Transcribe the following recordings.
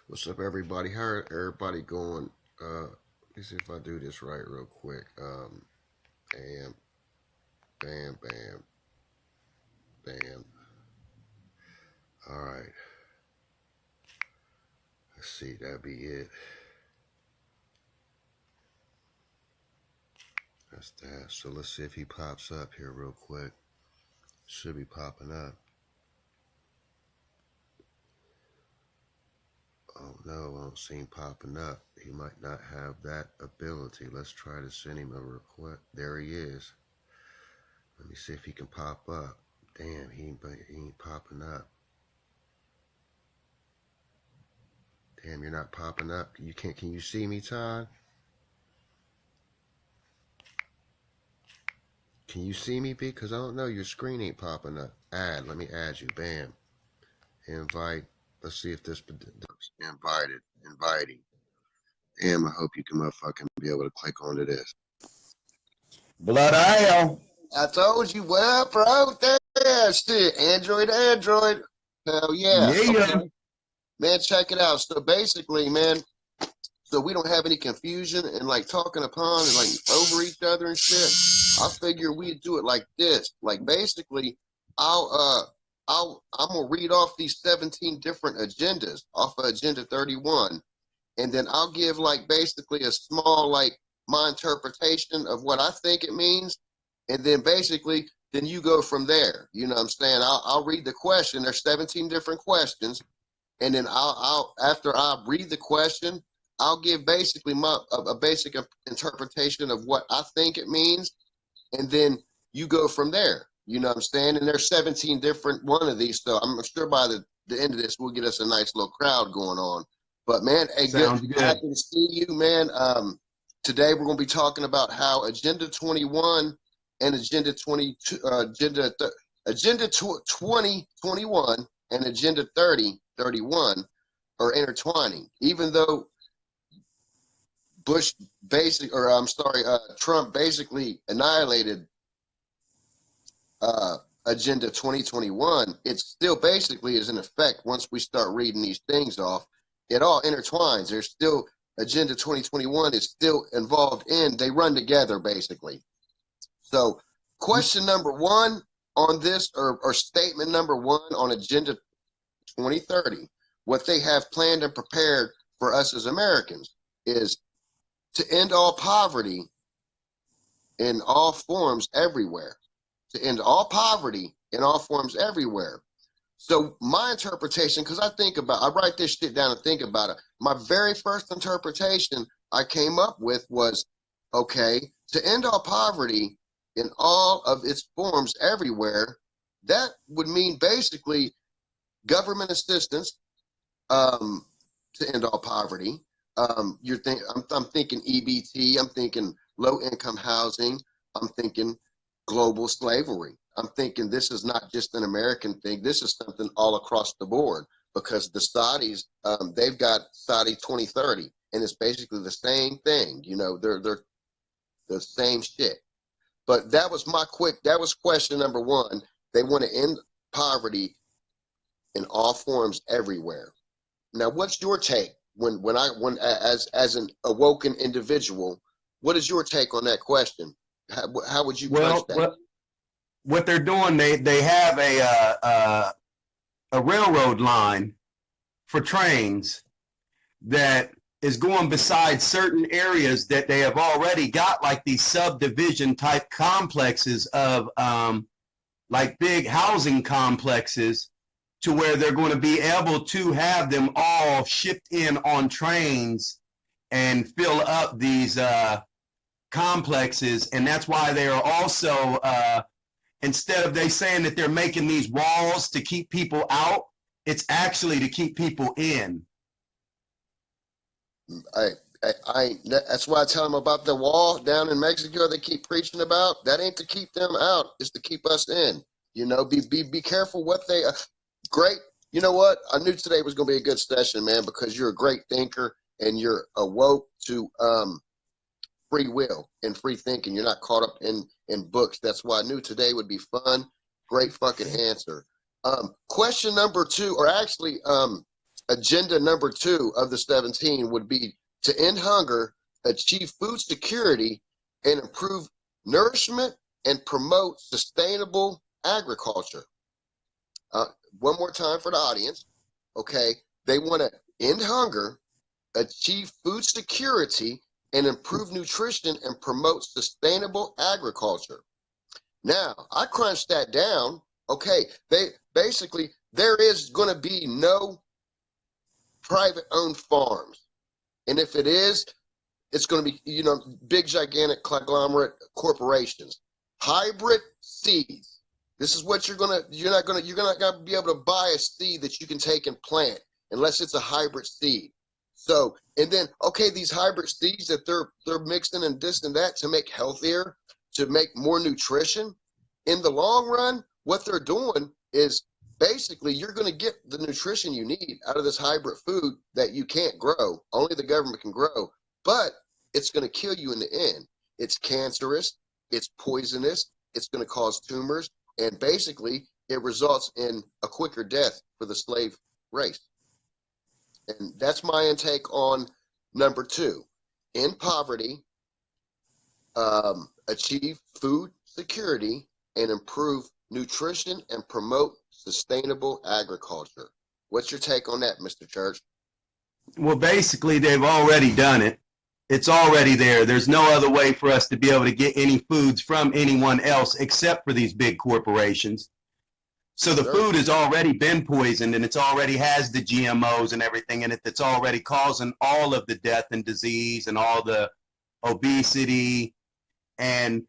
What's up, everybody? How everybody going? Let me see if I do this right real quick. Bam, bam, bam, bam. All right. Let's see. That'd be it. That's that. So let's see if he pops up here real quick. Should be popping up. Oh no, I don't see him popping up. He might not have that ability. Let's try to send him a request. There he is. Let me see if he can pop up. Damn, he ain't popping up. Damn, you're not popping up. You can't. Can you see me, Todd? Can you see me, B? Because I don't know. Your screen ain't popping up. Add. Let me add you. Bam. Invite. Let's see if this invited. Inviting. Damn, I hope you can motherfucking be able to click onto this. Blood ale. I told you, well, bro, there, shit. Android. Hell yeah. Yeah. Okay. Man, check it out. So basically, man, so we don't have any confusion and like talking upon and like over each other and shit. I figure we'd do it like this. Like basically, I'm gonna read off these 17 different agendas off of Agenda 31, and then I'll give like basically a small like my interpretation of what I think it means, and then basically then you go from there. You know what I'm saying? I'll read the question. There's 17 different questions, and then I'll after I read the question, I'll give basically a basic interpretation of what I think it means, and then you go from there. You know what I'm saying? And there's 17 different one of these, so I'm sure by the end of this we'll get us a nice little crowd going on. But man, a good Sounds good. happy to see you, man. Today we're going to be talking about how Agenda 21 and Agenda 22, Agenda 2021 and Agenda 3031 are intertwining, even though Bush Trump basically annihilated Agenda 2021. It still basically is in effect once we start reading these things off. It all intertwines. There's still Agenda 2021 is still involved in, they run together basically. So, question number one on this, or statement number one on Agenda 2030, what they have planned and prepared for us as Americans is to end all poverty in all forms everywhere. To end all poverty in all forms everywhere. So my interpretation, because I write this shit down and think about it. My very first interpretation I came up with was, okay, to end all poverty in all of its forms everywhere, that would mean basically government assistance, to end all poverty. I'm thinking EBT. I'm thinking low income housing. I'm thinking global slavery. I'm thinking this is not just an American thing. This is something all across the board because the Saudis, they've got Saudi 2030, and it's basically the same thing. You know, they're the same shit. But that was question number one. They want to end poverty in all forms everywhere. Now, what's your take as an awoken individual? What is your take on that question? How would you punch Well, that? what they're doing, they have a railroad line for trains that is going beside certain areas that they have already got like these subdivision type complexes of like big housing complexes to where they're going to be able to have them all shipped in on trains and fill up these complexes. And that's why they are also, instead of they saying that they're making these walls to keep people out, it's actually to keep people in. That's why I tell them about the wall down in Mexico. They keep preaching about that ain't to keep them out; it's to keep us in. You know, be careful what they. Great. You know what? I knew today was going to be a good session, man, because you're a great thinker and you're awoke to free will and free thinking. You're not caught up in books. That's why I knew today would be fun. Great fucking answer. Question number two, or actually, agenda number 2 of the 17 would be to end hunger, achieve food security, and improve nourishment and promote sustainable agriculture. One more time for the audience. Okay. They want to end hunger, achieve food security, and improve nutrition and promote sustainable agriculture. Now, I crunched that down. Okay. They basically, there is going to be no private owned farms. And if it is, it's going to be, big, gigantic conglomerate corporations. Hybrid seeds. This is what you're not going to be able to buy a seed that you can take and plant unless it's a hybrid seed. So, and then, okay, these hybrid seeds that they're mixing and this and that to make healthier, to make more nutrition. In the long run, what they're doing is basically you're going to get the nutrition you need out of this hybrid food that you can't grow. Only the government can grow, but it's going to kill you in the end. It's cancerous, it's poisonous, it's going to cause tumors, and basically it results in a quicker death for the slave race. And that's my intake on number 2. End poverty, achieve food security, and improve nutrition and promote sustainable agriculture. What's your take on that, Mr. Church? Well, basically, they've already done it. It's already there. There's no other way for us to be able to get any foods from anyone else except for these big corporations. So the food has already been poisoned, and it's already has the GMOs and everything in it that's already causing all of the death and disease and all the obesity. And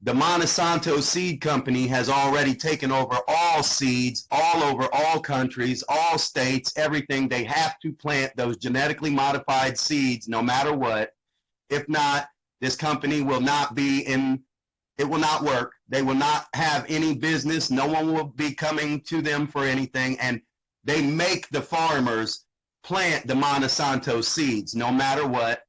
the Monsanto Seed Company has already taken over all seeds, all over all countries, all states, everything. They have to plant those genetically modified seeds no matter what. If not, this company will not be in, it will not work. They will not have any business. No one will be coming to them for anything. And they make the farmers plant the Monsanto seeds no matter what.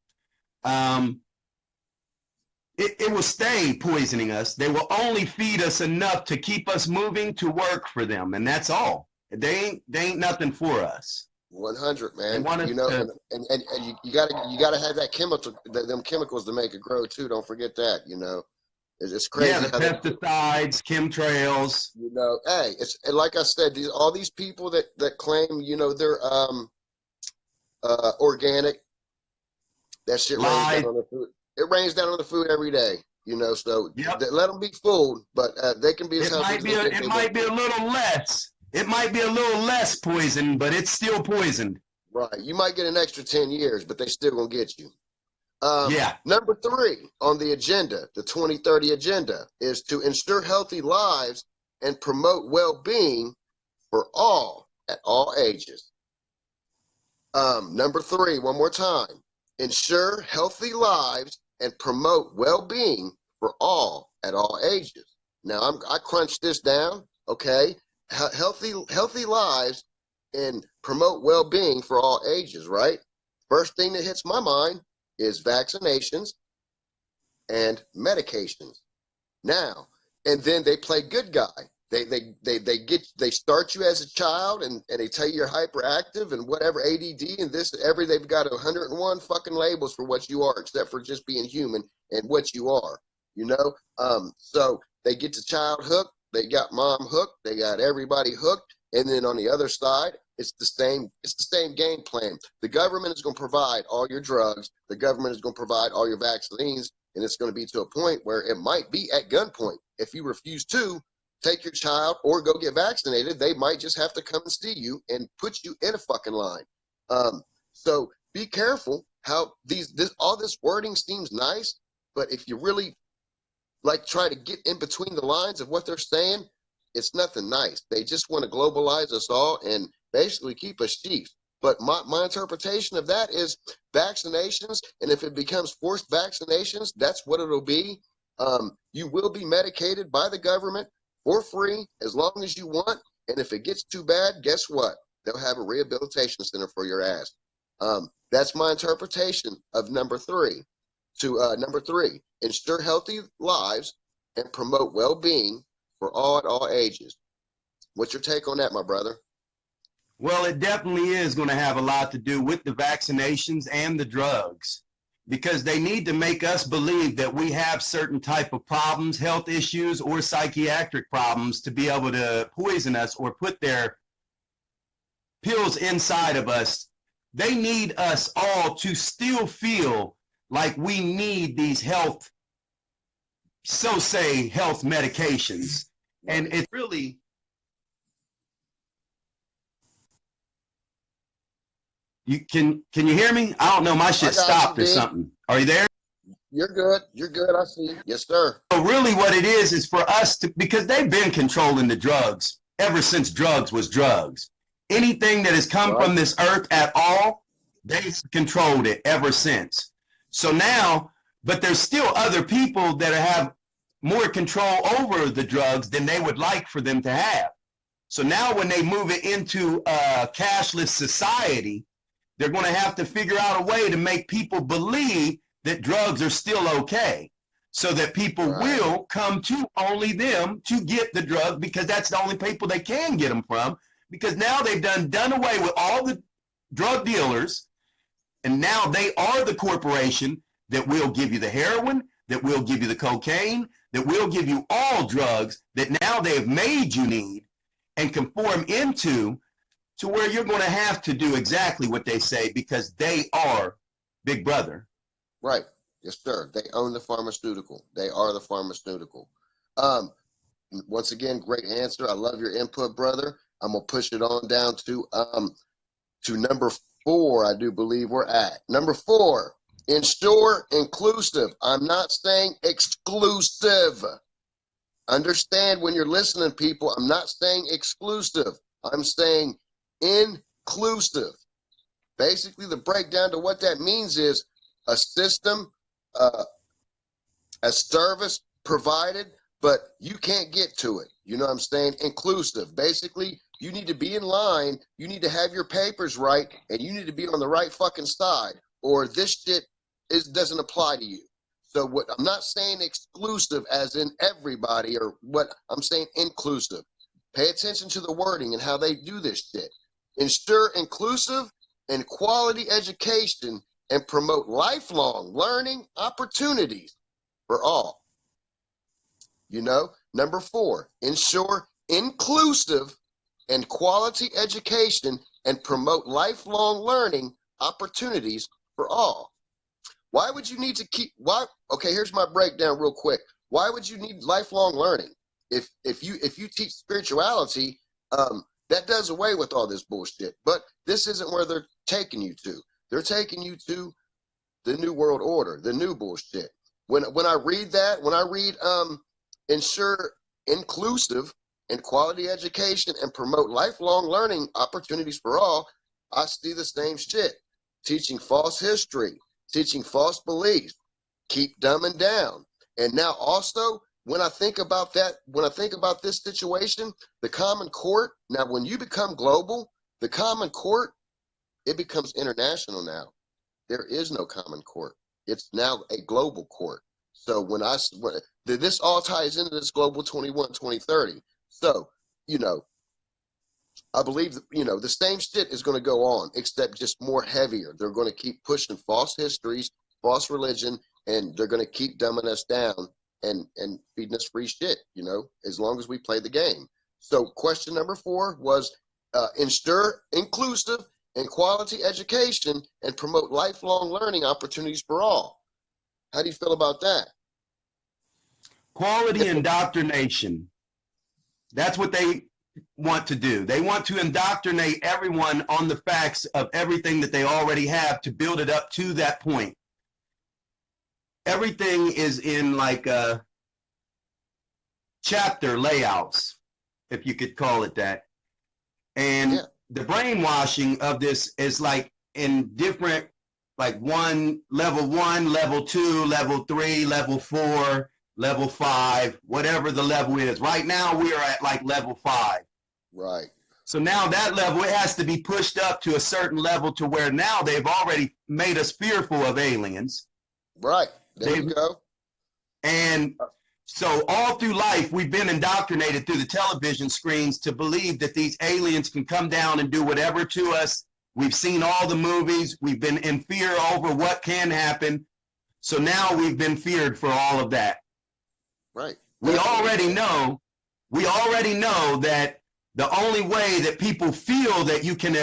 It will stay poisoning us. They will only feed us enough to keep us moving to work for them, and that's all. They ain't nothing for us. 100, man. And you gotta have that them chemicals to make it grow too. Don't forget that. It's crazy. Yeah, the pesticides, chemtrails. Hey, it's like I said. All these people that claim they're organic. That shit rains down on the food. It rains down on the food every day. So yep. Let them be fooled, but they can be. It might be a little less. It might be a little less poison, but it's still poisoned. Right. You might get an extra 10 years, but they still gonna get you. Yeah. Number 3 on the agenda, the 2030 agenda, is to ensure healthy lives and promote well-being for all at all ages. Number 3, one more time, ensure healthy lives and promote well-being for all at all ages. Now I crunched this down. Okay, healthy lives and promote well-being for all ages. Right. First thing that hits my mind is vaccinations and medications. Now, and then they play good guy. They start you as a child and they tell you you're hyperactive and whatever, ADD and this, they've got 101 fucking labels for what you are, except for just being human and what you are, so they get the child hooked, they got mom hooked, they got everybody hooked. And then on the other side, it's the same game plan. The government is going to provide all your drugs. The government is going to provide all your vaccines. And it's going to be to a point where it might be at gunpoint. If you refuse to take your child or go get vaccinated, they might just have to come and see you and put you in a fucking line. So be careful how all this wording seems nice, but if you really try to get in between the lines of what they're saying, it's nothing nice. They just want to globalize us all and basically keep us sheep. But my interpretation of that is vaccinations, and if it becomes forced vaccinations, that's what it'll be. You will be medicated by the government for free as long as you want. And if it gets too bad, guess what? They'll have a rehabilitation center for your ass. That's my interpretation of number 3. Number 3, ensure healthy lives and promote well-being for all at all ages. What's your take on that, my brother? Well, it definitely is going to have a lot to do with the vaccinations and the drugs, because they need to make us believe that we have certain type of problems, health issues, or psychiatric problems to be able to poison us or put their pills inside of us. They need us all to still feel like we need these health, so say, health medications. And Right. it's really, can you hear me? I don't know, my I shit got you, stopped or D. something. Are you there? You're good. You're good. I see. Yes, sir. So really what it is for us to, because they've been controlling the drugs ever since drugs was drugs. Anything that has come Right. from this earth at all, they've controlled it ever since. So now, but there's still other people that have more control over the drugs than they would like for them to have. So now when they move it into a cashless society, they're going to have to figure out a way to make people believe that drugs are still okay, so that people Right. will come to only them to get the drug, because that's the only people they can get them from, because now they've done away with all the drug dealers, and now they are the corporation that will give you the heroin, that will give you the cocaine, that will give you all drugs that now they have made you need and conform into, to where you're going to have to do exactly what they say, because they are Big Brother. Right. Yes, sir. They own the pharmaceutical. They are the pharmaceutical. Um, Once again, great answer. I love your input, brother. I'm gonna push it on down to number 4. I do believe we're at number 4. Ensure inclusive. I'm not saying exclusive. Understand when you're listening, people. I'm not saying exclusive. I'm saying inclusive. Basically, the breakdown to what that means is a system, uh, a service provided, but you can't get to it. You know what I'm saying? Inclusive. Basically, you need to be in line, you need to have your papers right, and you need to be on the right fucking side, or this shit doesn't apply to you. So what I'm not saying exclusive as in everybody, or what I'm saying inclusive. Pay attention to the wording and how they do this shit. Ensure inclusive and quality education and promote lifelong learning opportunities for all. You know, number 4, ensure inclusive and quality education and promote lifelong learning opportunities for all. Why would you need to keep why okay, here's my breakdown real quick. Why would you need lifelong learning? If you teach spirituality, that does away with all this bullshit. But this isn't where they're taking you to. They're taking you to the new world order, the new bullshit. When I read that, when I read ensure inclusive and quality education and promote lifelong learning opportunities for all, I see the same shit. Teaching false history, teaching false beliefs, keep dumbing down. And now also, when I think about that, when I think about this situation, the common court, now when you become global, the common court, it becomes international now. There is no common court. It's now a global court. So this all ties into this global 21 2030. So, you know, I believe that, the same shit is going to go on, except just more heavier. They're going to keep pushing false histories, false religion, and they're going to keep dumbing us down and feeding us free shit, as long as we play the game. So question number 4 was ensure inclusive and quality education and promote lifelong learning opportunities for all. How do you feel about that? Quality indoctrination. That's what they want to do. They want to indoctrinate everyone on the facts of everything that they already have to build it up to that point. Everything is in like chapter layouts, if you could call it that. And Yeah. the brainwashing of this is like in different, like level 1, level 2, level 3, level 4, level 5, whatever the level is. Right now we are at like level 5. Right. So now that level, it has to be pushed up to a certain level to where now they've already made us fearful of aliens. Right. There you go. And So all through life, we've been indoctrinated through the television screens to believe that these aliens can come down and do whatever to us. We've seen all the movies. We've been in fear over what can happen. So now we've been feared for all of that. Right. We already know that the only way that people feel that you can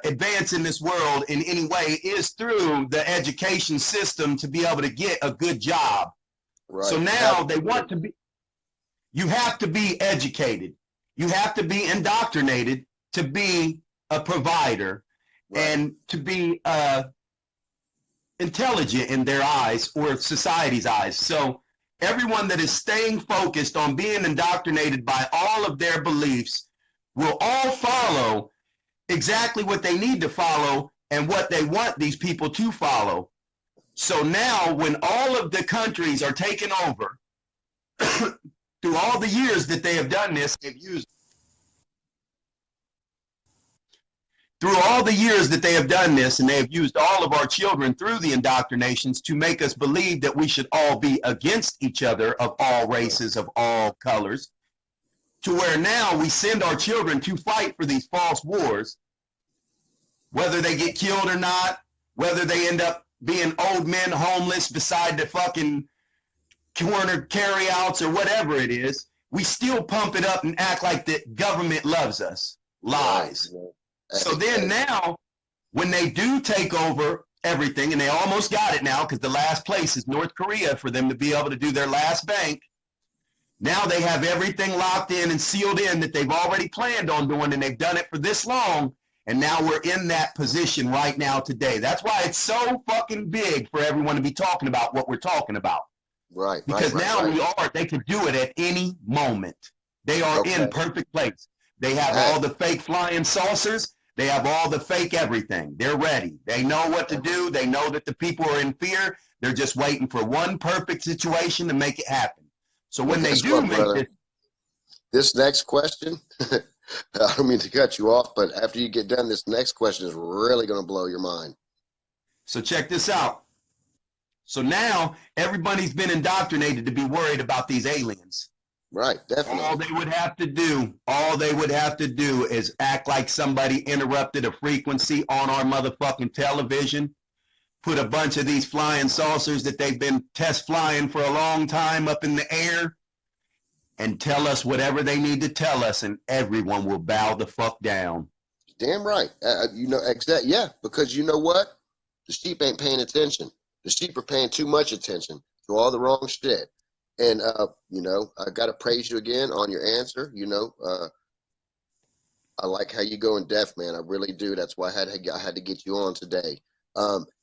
advance in this world in any way is through the education system to be able to get a good job. Right. So now they want to be, you have to be educated. You have to be indoctrinated to be a provider, right, and to be intelligent in their eyes or society's eyes. So everyone that is staying focused on being indoctrinated by all of their beliefs will all follow exactly what they need to follow and what they want these people to follow. So now when all of the countries are taken over, through all the years that they have done this, they've used through all the years that they have done this, and they have used all of our children through the indoctrinations to make us believe that we should all be against each other of all races, of all colors, to where now we send our children to fight for these false wars, whether they get killed or not, whether they end up being old men homeless beside the fucking corner carryouts or whatever it is, we still pump it up and act like the government loves us. Lies. So then now, when they do take over everything, and they almost got it now because the last place is North Korea for them to be able to do their last bank, now they have everything locked in and sealed in that they've already planned on doing, and they've done it for this long. And now we're in that position right now today. That's why it's so fucking big for everyone to be talking about what we're talking about. Right. Because now they can do it at any moment. They are in perfect place. They have all the fake flying saucers. They have all the fake everything. They're ready. They know what to do. They know that the people are in fear. They're just waiting for one perfect situation to make it happen. So when they do make this next question, I don't mean to cut you off, but after you get done, this next question is really going to blow your mind. So check this out. So now everybody's been indoctrinated to be worried about these aliens. Right, definitely. All they would have to do is act like somebody interrupted a frequency on our motherfucking television, put a bunch of these flying saucers that they've been test flying for a long time up in the air, and tell us whatever they need to tell us, and everyone will bow the fuck down. Damn right. Yeah, because you know what? The sheep ain't paying attention. The sheep are paying too much attention to all the wrong shit. And, I got to praise you again on your answer. I like how you go in depth, man. I really do. That's why I had to get you on today.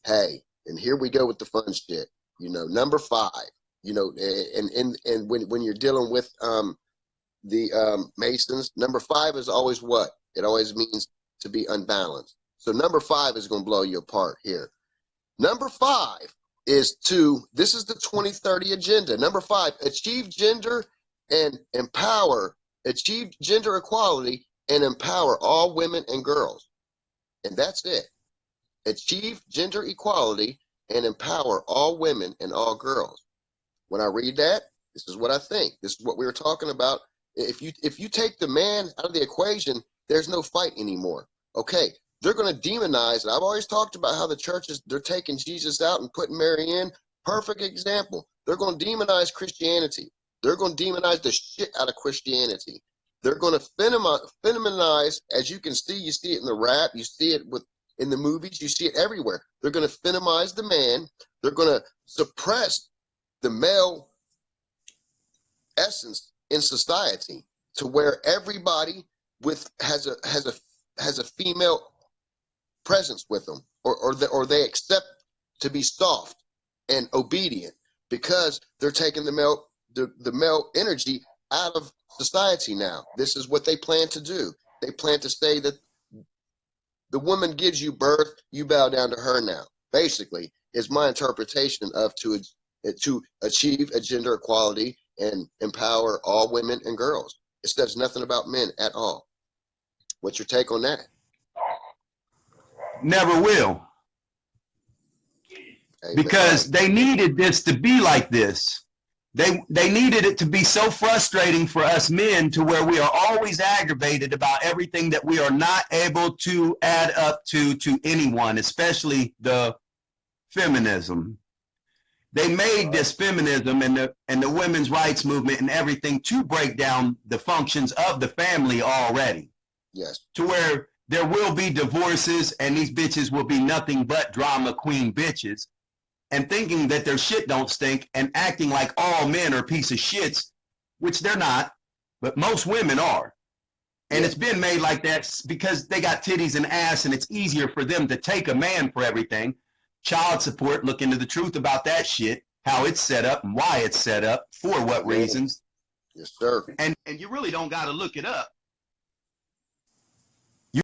Hey, and here we go with the fun shit. Number 5, and when you're dealing with the Masons, number 5 is always what? It always means to be unbalanced. So number 5 is going to blow you apart here. Number 5 is this is the 2030 agenda. Number 5, achieve gender equality and empower all women and girls. And that's it. Achieve gender equality and empower all women and all girls. When I read that, this is what I think. This is what we were talking about. If you take the man out of the equation, there's no fight anymore. Okay. They're going to demonize, and I've always talked about how the churches, they're taking Jesus out and putting Mary in. Perfect example. They're going to demonize Christianity. They're going to demonize the shit out of Christianity. They're going to feminize, as you can see. You see it in the rap. You see it in the movies. You see it everywhere. They're going to feminize the man. They're going to suppress the male essence in society to where everybody has a female presence with them, or they accept to be soft and obedient because they're taking the male energy out of society now. This is what they plan to do. They plan to say that the woman gives you birth, you bow down to her now. Basically, is my interpretation of to achieve a gender equality and empower all women and girls. It says nothing about men at all. What's your take on that? Never will. Because they needed this to be like this. They needed it to be so frustrating for us men to where we are always aggravated about everything that we are not able to add up to anyone, especially the feminism. They made this feminism and the women's rights movement and everything to break down the functions of the family already. Yes. To where there will be divorces and these bitches will be nothing but drama queen bitches, and thinking that their shit don't stink and acting like all men are piece of shits, which they're not, but most women are. And Yeah. it's been made like that because they got titties and ass and it's easier for them to take a man for everything. Child support, look into the truth about that shit, how it's set up and why it's set up, for what reasons. Yes, sir. And you really don't got to look it up. You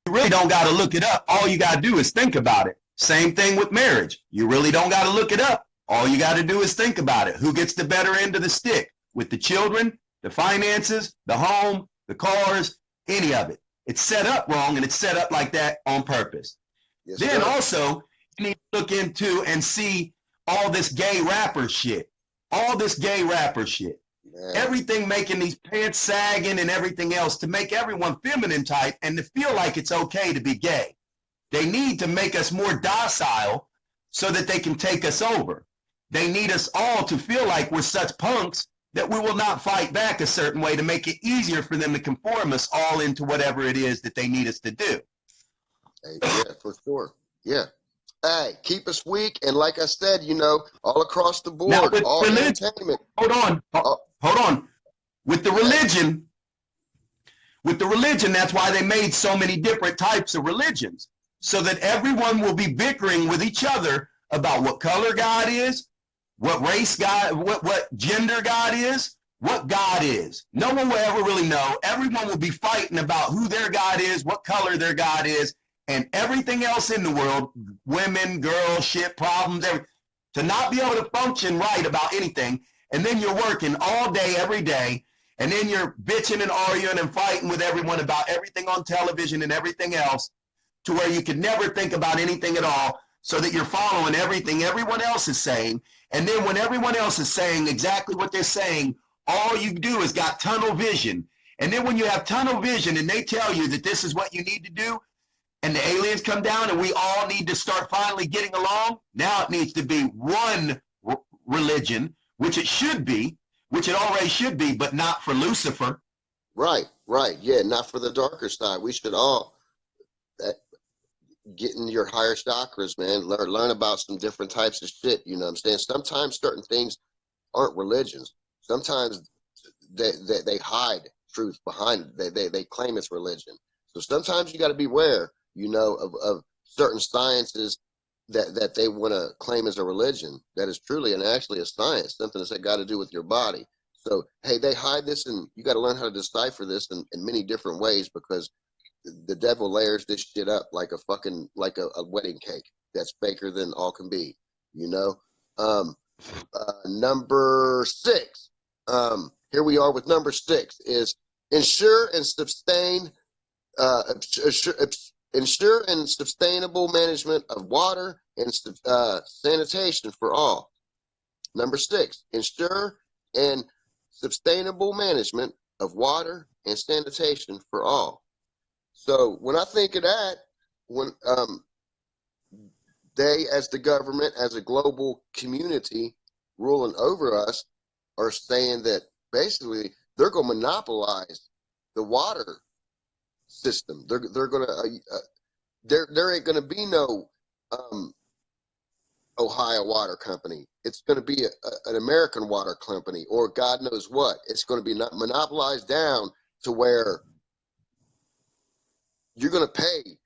really don't got to look it up. All you got to do is think about it. Same thing with marriage. You really don't got to look it up. All you got to do is think about it. Who gets the better end of the stick? With the children, the finances, the home, the cars, any of it. It's set up wrong, and it's set up like that on purpose. Yes, Then sir. also, you need to look into and see all this gay rapper shit. All this gay rapper shit. Man. Everything making these pants sagging and everything else to make everyone feminine type and to feel like it's okay to be gay. They need to make us more docile so that they can take us over. They need us all to feel like we're such punks that we will not fight back a certain way to make it easier for them to conform us all into whatever it is that they need us to do. Hey, yeah, for sure. Yeah. Hey, keep us weak. And like I said, you know, all across the board, Now, with all religion, entertainment. hold on. With the religion, that's why they made so many different types of religions, so that everyone will be bickering with each other about what color God is, what race God, what gender God is, what God is. No one will ever really know. Everyone will be fighting about who their God is, what color their God is, and everything else in the world, women, girls, shit, problems, to not be able to function right about anything. And then you're working all day, every day, and then you're bitching and arguing and fighting with everyone about everything on television and everything else, to where you could never think about anything at all, so that you're following everything everyone else is saying. And then when everyone else is saying exactly what they're saying, all you do is got tunnel vision. And then when you have tunnel vision and they tell you that this is what you need to do, and the aliens come down and we all need to start finally getting along, now it needs to be one religion, which it should be, which it already should be, but not for Lucifer. Right, right. Yeah, not for the darker side. We should all get in your higher chakras, man. Learn about some different types of shit. You know what I'm saying? Sometimes certain things aren't religions. Sometimes they hide truth behind it. They claim it's religion. So sometimes you got to beware, you know, of certain sciences that they want to claim as a religion that is truly and actually a science, something that's got to do with your body. So, hey, they hide this, and you got to learn how to decipher this in many different ways, because the devil layers this shit up like a wedding cake that's faker than all can be, you know. Number 6, here we are with number 6 is ensure and sustainable management of water and sanitation for all. Number 6, ensure and sustainable management of water and sanitation for all. So when I think of that, when they, as the government, as a global community ruling over us, are saying that basically they're going to monopolize the water system. They're going to there ain't going to be no Ohio Water Company. It's going to be an American water company, or God knows what. It's going to be monopolized down to where you're going to pay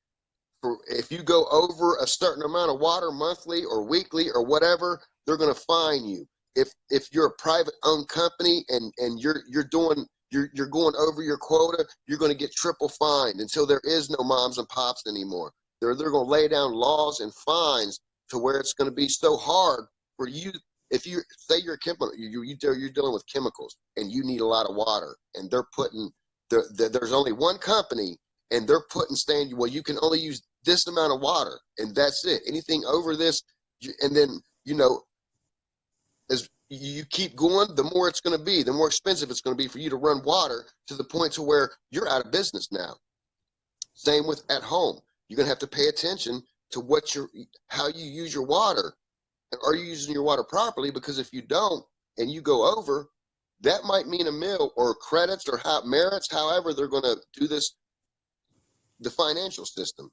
for, if you go over a certain amount of water monthly or weekly or whatever, they're going to fine you. If you're a private owned company and you're going over your quota, you're going to get triple fined until there is no moms and pops anymore. They're going to lay down laws and fines to where it's going to be so hard for you. If you say you're a chemical, you're dealing with chemicals and you need a lot of water, and they're putting there's only one company, and they're saying, well, you can only use this amount of water, and that's it. Anything over this, and then, you know, you keep going, the more it's going to be, the more expensive it's going to be for you to run water, to the point to where you're out of business now. Same with at home. You're going to have to pay attention to how you use your water. Are you using your water properly? Because if you don't and you go over, that might mean a mill or credits or merits, however they're going to do this, the financial system,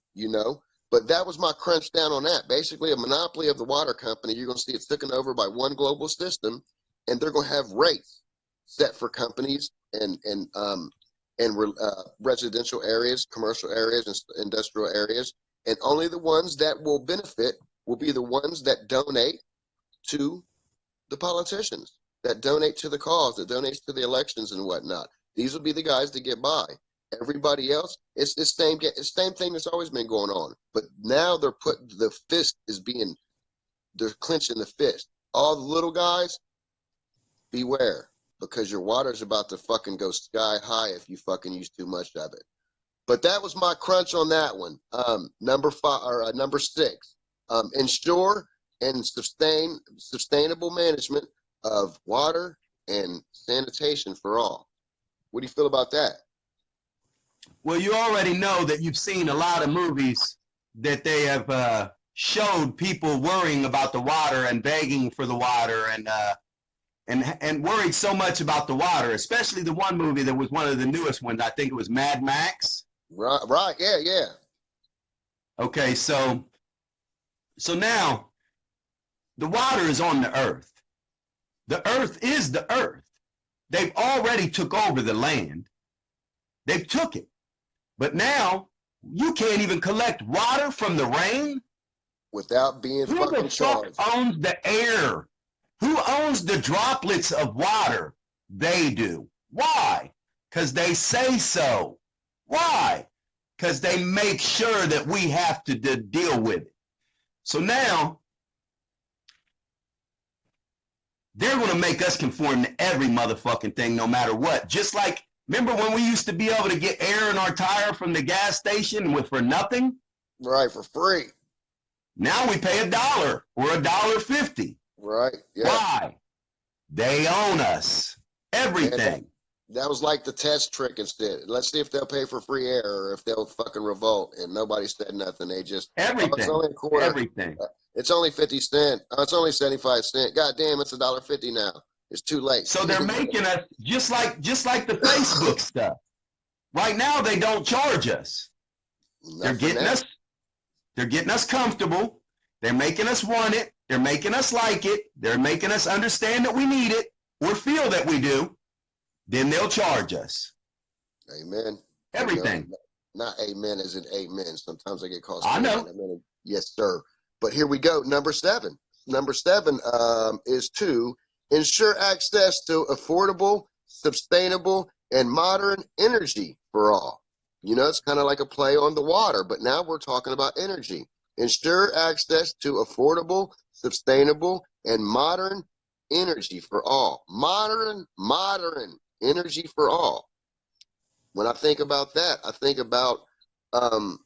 But that was my crunch down on that. Basically, a monopoly of the water company. You're going to see it's taken over by one global system, and they're going to have rates set for companies and residential areas, commercial areas, and industrial areas. And only the ones that will benefit will be the ones that donate to the politicians, that donate to the cause, that donates to the elections and whatnot. These will be the guys that get by. Everybody else, it's the same thing that's always been going on. But now they're clenching the fist. All the little guys, beware, because your water's about to fucking go sky high if you fucking use too much of it. But that was my crunch on that one. Number 6, ensure and sustainable management of water and sanitation for all. What do you feel about that? Well, you already know that you've seen a lot of movies that they have showed people worrying about the water and begging for the water and worried so much about the water, especially the one movie that was one of the newest ones. I think it was Mad Max. Right, yeah. Okay, so now the water is on the earth. The earth is the earth. They've already took over the land. They've took it. But now you can't even collect water from the rain without being fucking charged. Who owns the air? Who owns the droplets of water? They do. Why? Because they say so. Why? Because they make sure that we have to deal with it. So now they're going to make us conform to every motherfucking thing, no matter what. Just like, remember when we used to be able to get air in our tire from the gas station for nothing? Right, for free. Now we pay $1 or $1.50. Right. Yeah. Why? They own us. Everything. That was like the test trick instead. Let's see if they'll pay for free air or if they'll fucking revolt. And nobody said nothing. They just everything. Oh, it's only a quarter. Everything. It's only 50 cents. Oh, it's only 75 cents. God damn, it's $1.50 now. It's too late. So they're making us just like the Facebook stuff. Right now they don't charge us. They're getting us comfortable. They're making us want it. They're making us like it. They're making us understand that we need it or feel that we do. Then they'll charge us. Amen. Everything. Not amen as in amen. Sometimes I get called. I know. Amen. Yes, sir. But here we go. Number 7. Number 7 is to ensure access to affordable, sustainable, and modern energy for all. It's kind of like a play on the water, but now we're talking about energy. Ensure access to affordable, sustainable, and modern energy for all. Modern energy for all. When I think about that, I think about, the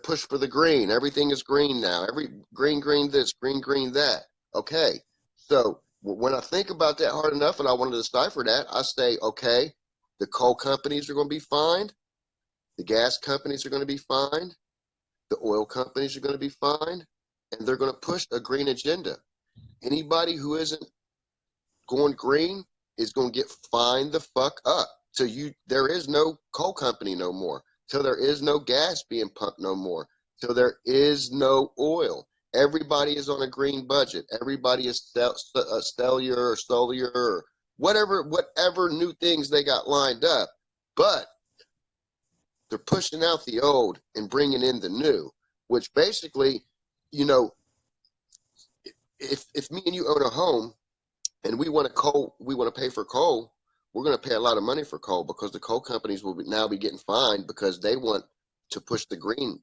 push for the green. Everything is green now. Every green this, green that. Okay. So when I think about that hard enough and I want to decipher that, I say, okay, the coal companies are going to be fined. The gas companies are going to be fined. The oil companies are going to be fined. And they're going to push a green agenda. Anybody who isn't going green is going to get fined the fuck up. So there is no coal company no more. Till there is no gas being pumped no more. Till there is no oil. Everybody is on a green budget. Everybody is stellar or solar or whatever new things they got lined up. But they're pushing out the old and bringing in the new, which basically, if me and you own a home and we want to pay for coal, we're going to pay a lot of money for coal because the coal companies will now be getting fined because they want to push the green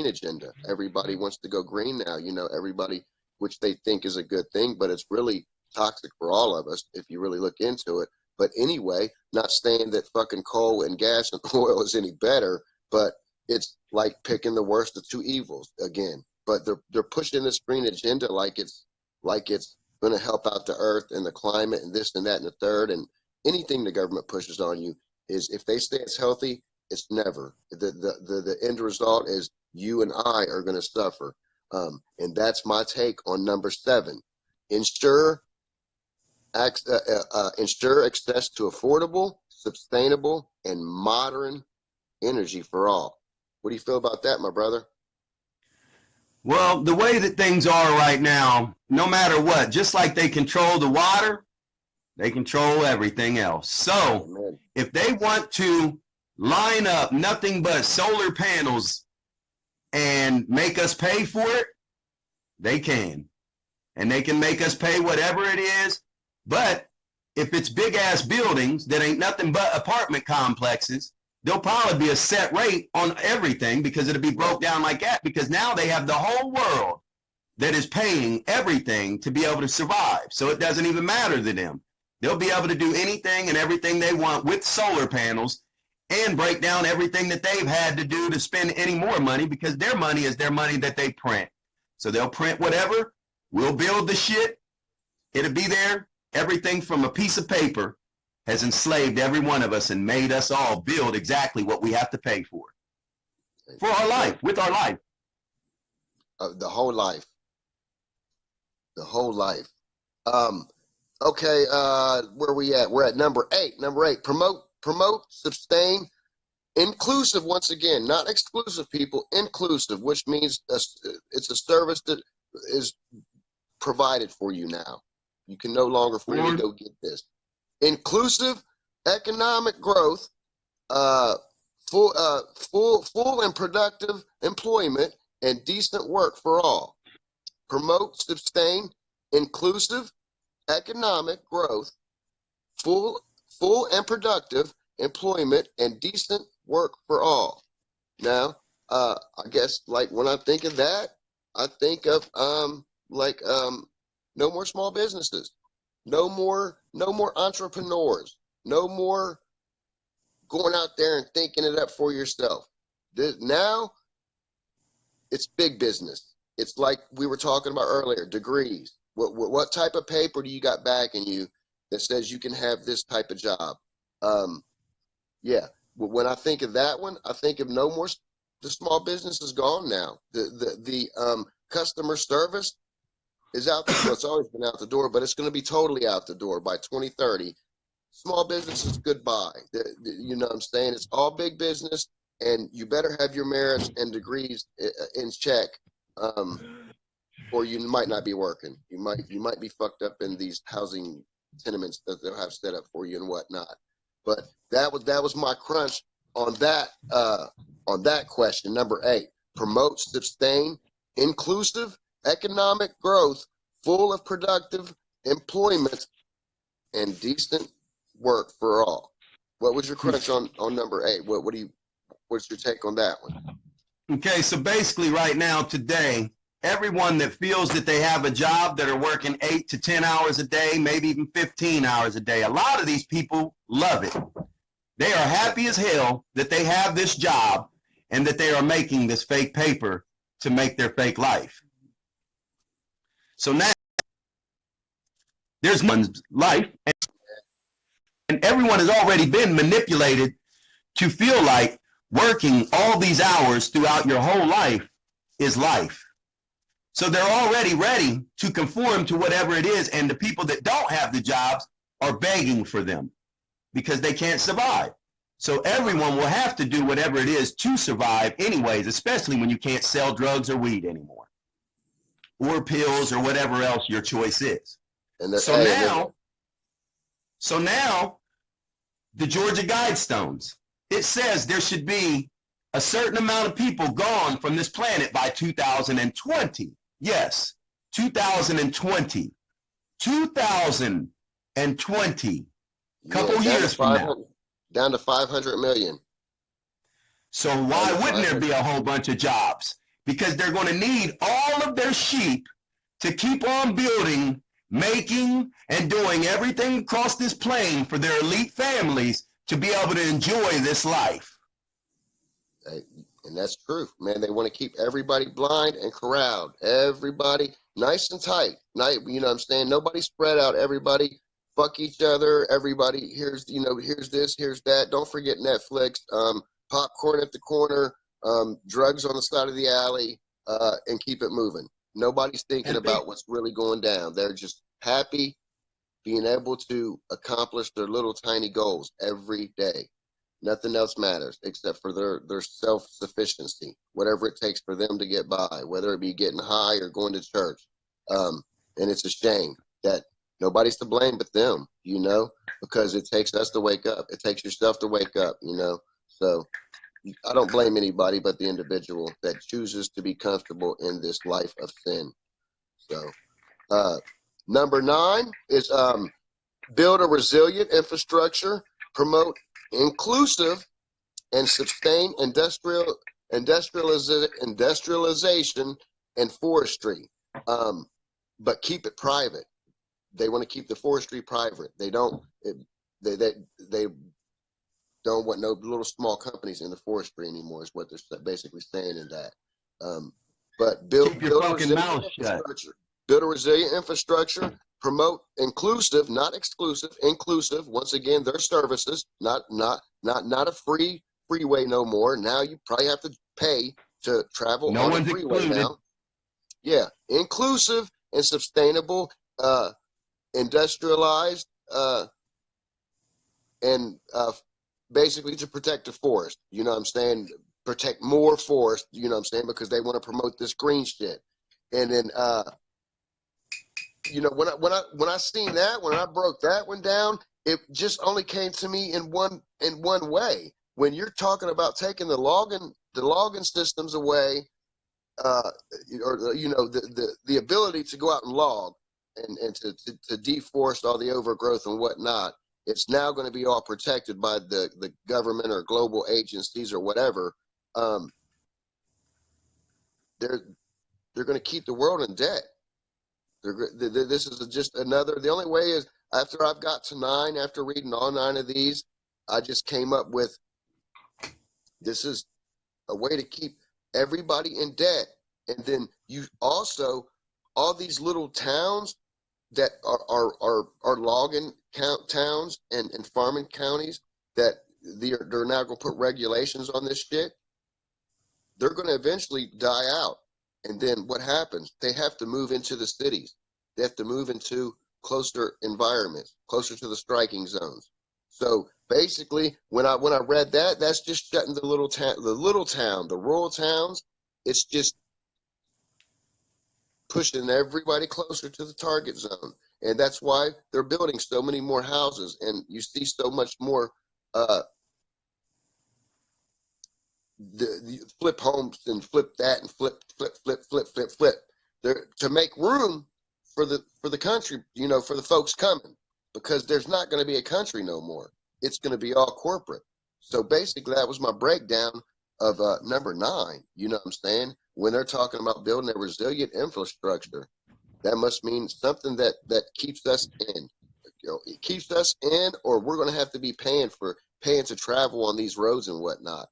agenda. Everybody wants to go green now, everybody, which they think is a good thing, but it's really toxic for all of us if you really look into it. But anyway, not saying that fucking coal and gas and oil is any better, but it's like picking the worst of two evils again. But they're pushing this green agenda like it's going to help out the earth and the climate and this and that and the third. And anything the government pushes on you is, if they say it's healthy, it's never. The end result is you and I are going to suffer. And that's my take on number 7. Ensure access to affordable, sustainable, and modern energy for all. What do you feel about that, my brother? Well, the way that things are right now, no matter what, just like they control the water, they control everything else. So Amen. if they want to line up nothing but solar panels and make us pay for it, they can. And they can make us pay whatever it is. But if it's big ass buildings that ain't nothing but apartment complexes, there'll probably be a set rate on everything, because it'll be broke down like that, because now they have the whole world that is paying everything to be able to survive. So it doesn't even matter to them. They'll be able to do anything and everything they want with solar panels, and break down everything that they've had to do to spend any more money, because their money is their money that they print. So they'll print whatever, we'll build the shit, it'll be there. Everything from a piece of paper has enslaved every one of us and made us all build exactly what we have to pay for our life, with our life. The whole life. The whole life. Okay, where are we at? We're at number 8. Number 8, promote, sustain, inclusive, once again, not exclusive, people, inclusive, which means it's a service that is provided for you now. You can no longer freely go get this. Inclusive economic growth, full and productive employment, and decent work for all. Promote, sustain, inclusive economic growth, full and productive employment, and decent work for all. Now, I guess, like, when I think of that, I think of no more small businesses, no more entrepreneurs, no more going out there and thinking it up for yourself. Now it's big business. It's like we were talking about earlier, degrees. What type of paper do you got backing you that says you can have this type of job? Yeah. When I think of that one, I think of no more. The small business is gone now. The customer service is out the door. It's always been out the door, but it's going to be totally out the door by 2030. Small business is goodbye. You know what I'm saying? It's all big business, and you better have your merits and degrees in check, or you might not be working. You might be fucked up in these housing tenements that they'll have set up for you and whatnot. But that was my crunch on that question. Number 8, promote, sustain, inclusive economic growth, full of productive employment, and decent work for all. What was your crunch on number 8? What's your take on that one? Okay, so basically right now, today, everyone that feels that they have a job that are working 8 to 10 hours a day, maybe even 15 hours a day, a lot of these people love it. They are happy as hell that they have this job and that they are making this fake paper to make their fake life. So now there's one's life, and everyone has already been manipulated to feel like working all these hours throughout your whole life is life. So they're already ready to conform to whatever it is, and the people that don't have the jobs are begging for them because they can't survive. So everyone will have to do whatever it is to survive anyways, especially when you can't sell drugs or weed anymore, or pills, or whatever else your choice is. And so now the Georgia Guidestones, it says there should be a certain amount of people gone from this planet by 2020. Yes, 2020. 2020. Couple years from now. Down to 500 million. So why wouldn't there be a whole bunch of jobs? Because they're going to need all of their sheep to keep on building, making, and doing everything across this plane for their elite families to be able to enjoy this life. And that's true, man. They want to keep everybody blind and corralled. Everybody. nice and tight. Night, you know what I'm saying? Nobody spread out. Everybody fuck each other. Everybody here's this, here's that. Don't forget Netflix. Popcorn at the corner. Drugs on the side of the alley. And keep it moving. Nobody's thinking And about what's really going down. They're just happy being able to accomplish their little tiny goals every day. Nothing else matters except for their self sufficiency, whatever it takes for them to get by, whether it be getting high or going to church. And it's a shame that nobody's to blame but them, you know, because it takes us to wake up. It takes yourself to wake up, you know. So I don't blame anybody but the individual that chooses to be comfortable in this life of sin. So, number 9 is build a resilient infrastructure, promote inclusive and sustain industrialization and forestry, but keep it private. They want to keep the forestry private. They don't want no little small companies in the forestry anymore. Is what they're basically saying in that. But keep your fucking mouth shut. Build a resilient infrastructure. Promote inclusive, not exclusive, inclusive. Once again, their services, not a freeway no more. Now you probably have to pay to travel No on one's a freeway excluded. now. Yeah, inclusive and sustainable, industrialized, and basically to protect the forest. You know what I'm saying? Protect more forest. You know what I'm saying? Because they want to promote this green shit. And then you know, when I seen that, when I broke that one down, it just only came to me in one way. When you're talking about taking the logging systems away, or you know, the ability to go out and log and to deforest all the overgrowth and whatnot, it's now going to be all protected by the government or global agencies or whatever. They're going to keep the world in debt. This is just another. The only way is after I've got to 9, after reading all 9 of these, I just came up with this is a way to keep everybody in debt. And then you also, all these little towns that are logging towns and farming counties that they're now going to put regulations on this shit. They're going to eventually die out. And then what happens? They have to move into the cities. They have to move into closer environments, closer to the striking zones. So basically, when I read that, that's just shutting the little town, the rural towns. It's just pushing everybody closer to the target zone, and that's why they're building so many more houses, and you see so much more the flip homes and flip that and flip. They're to make room for the country, you know, for the folks coming, because there's not going to be a country no more. It's going to be all corporate. So basically, that was my breakdown of number 9. You know what I'm saying? When they're talking about building a resilient infrastructure, that must mean something that keeps us in. You know, it keeps us in, or we're going to have to be paying to travel on these roads and whatnot.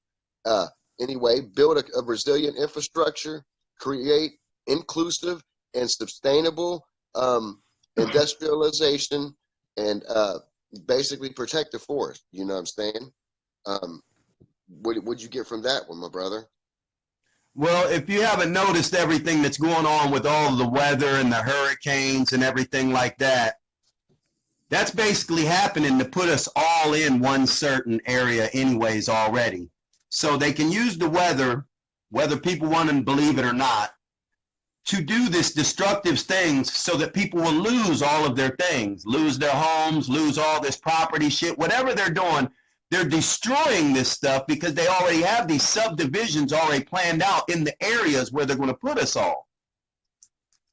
Anyway, build a resilient infrastructure, create inclusive and sustainable industrialization, and basically protect the forest. You know what I'm saying? What'd you get from that one, my brother? Well, if you haven't noticed everything that's going on with all the weather and the hurricanes and everything like that, that's basically happening to put us all in one certain area anyways already. So they can use the weather, whether people want to believe it or not, to do this destructive things so that people will lose all of their things, lose their homes, lose all this property shit, whatever they're doing. They're destroying this stuff because they already have these subdivisions already planned out in the areas where they're going to put us all.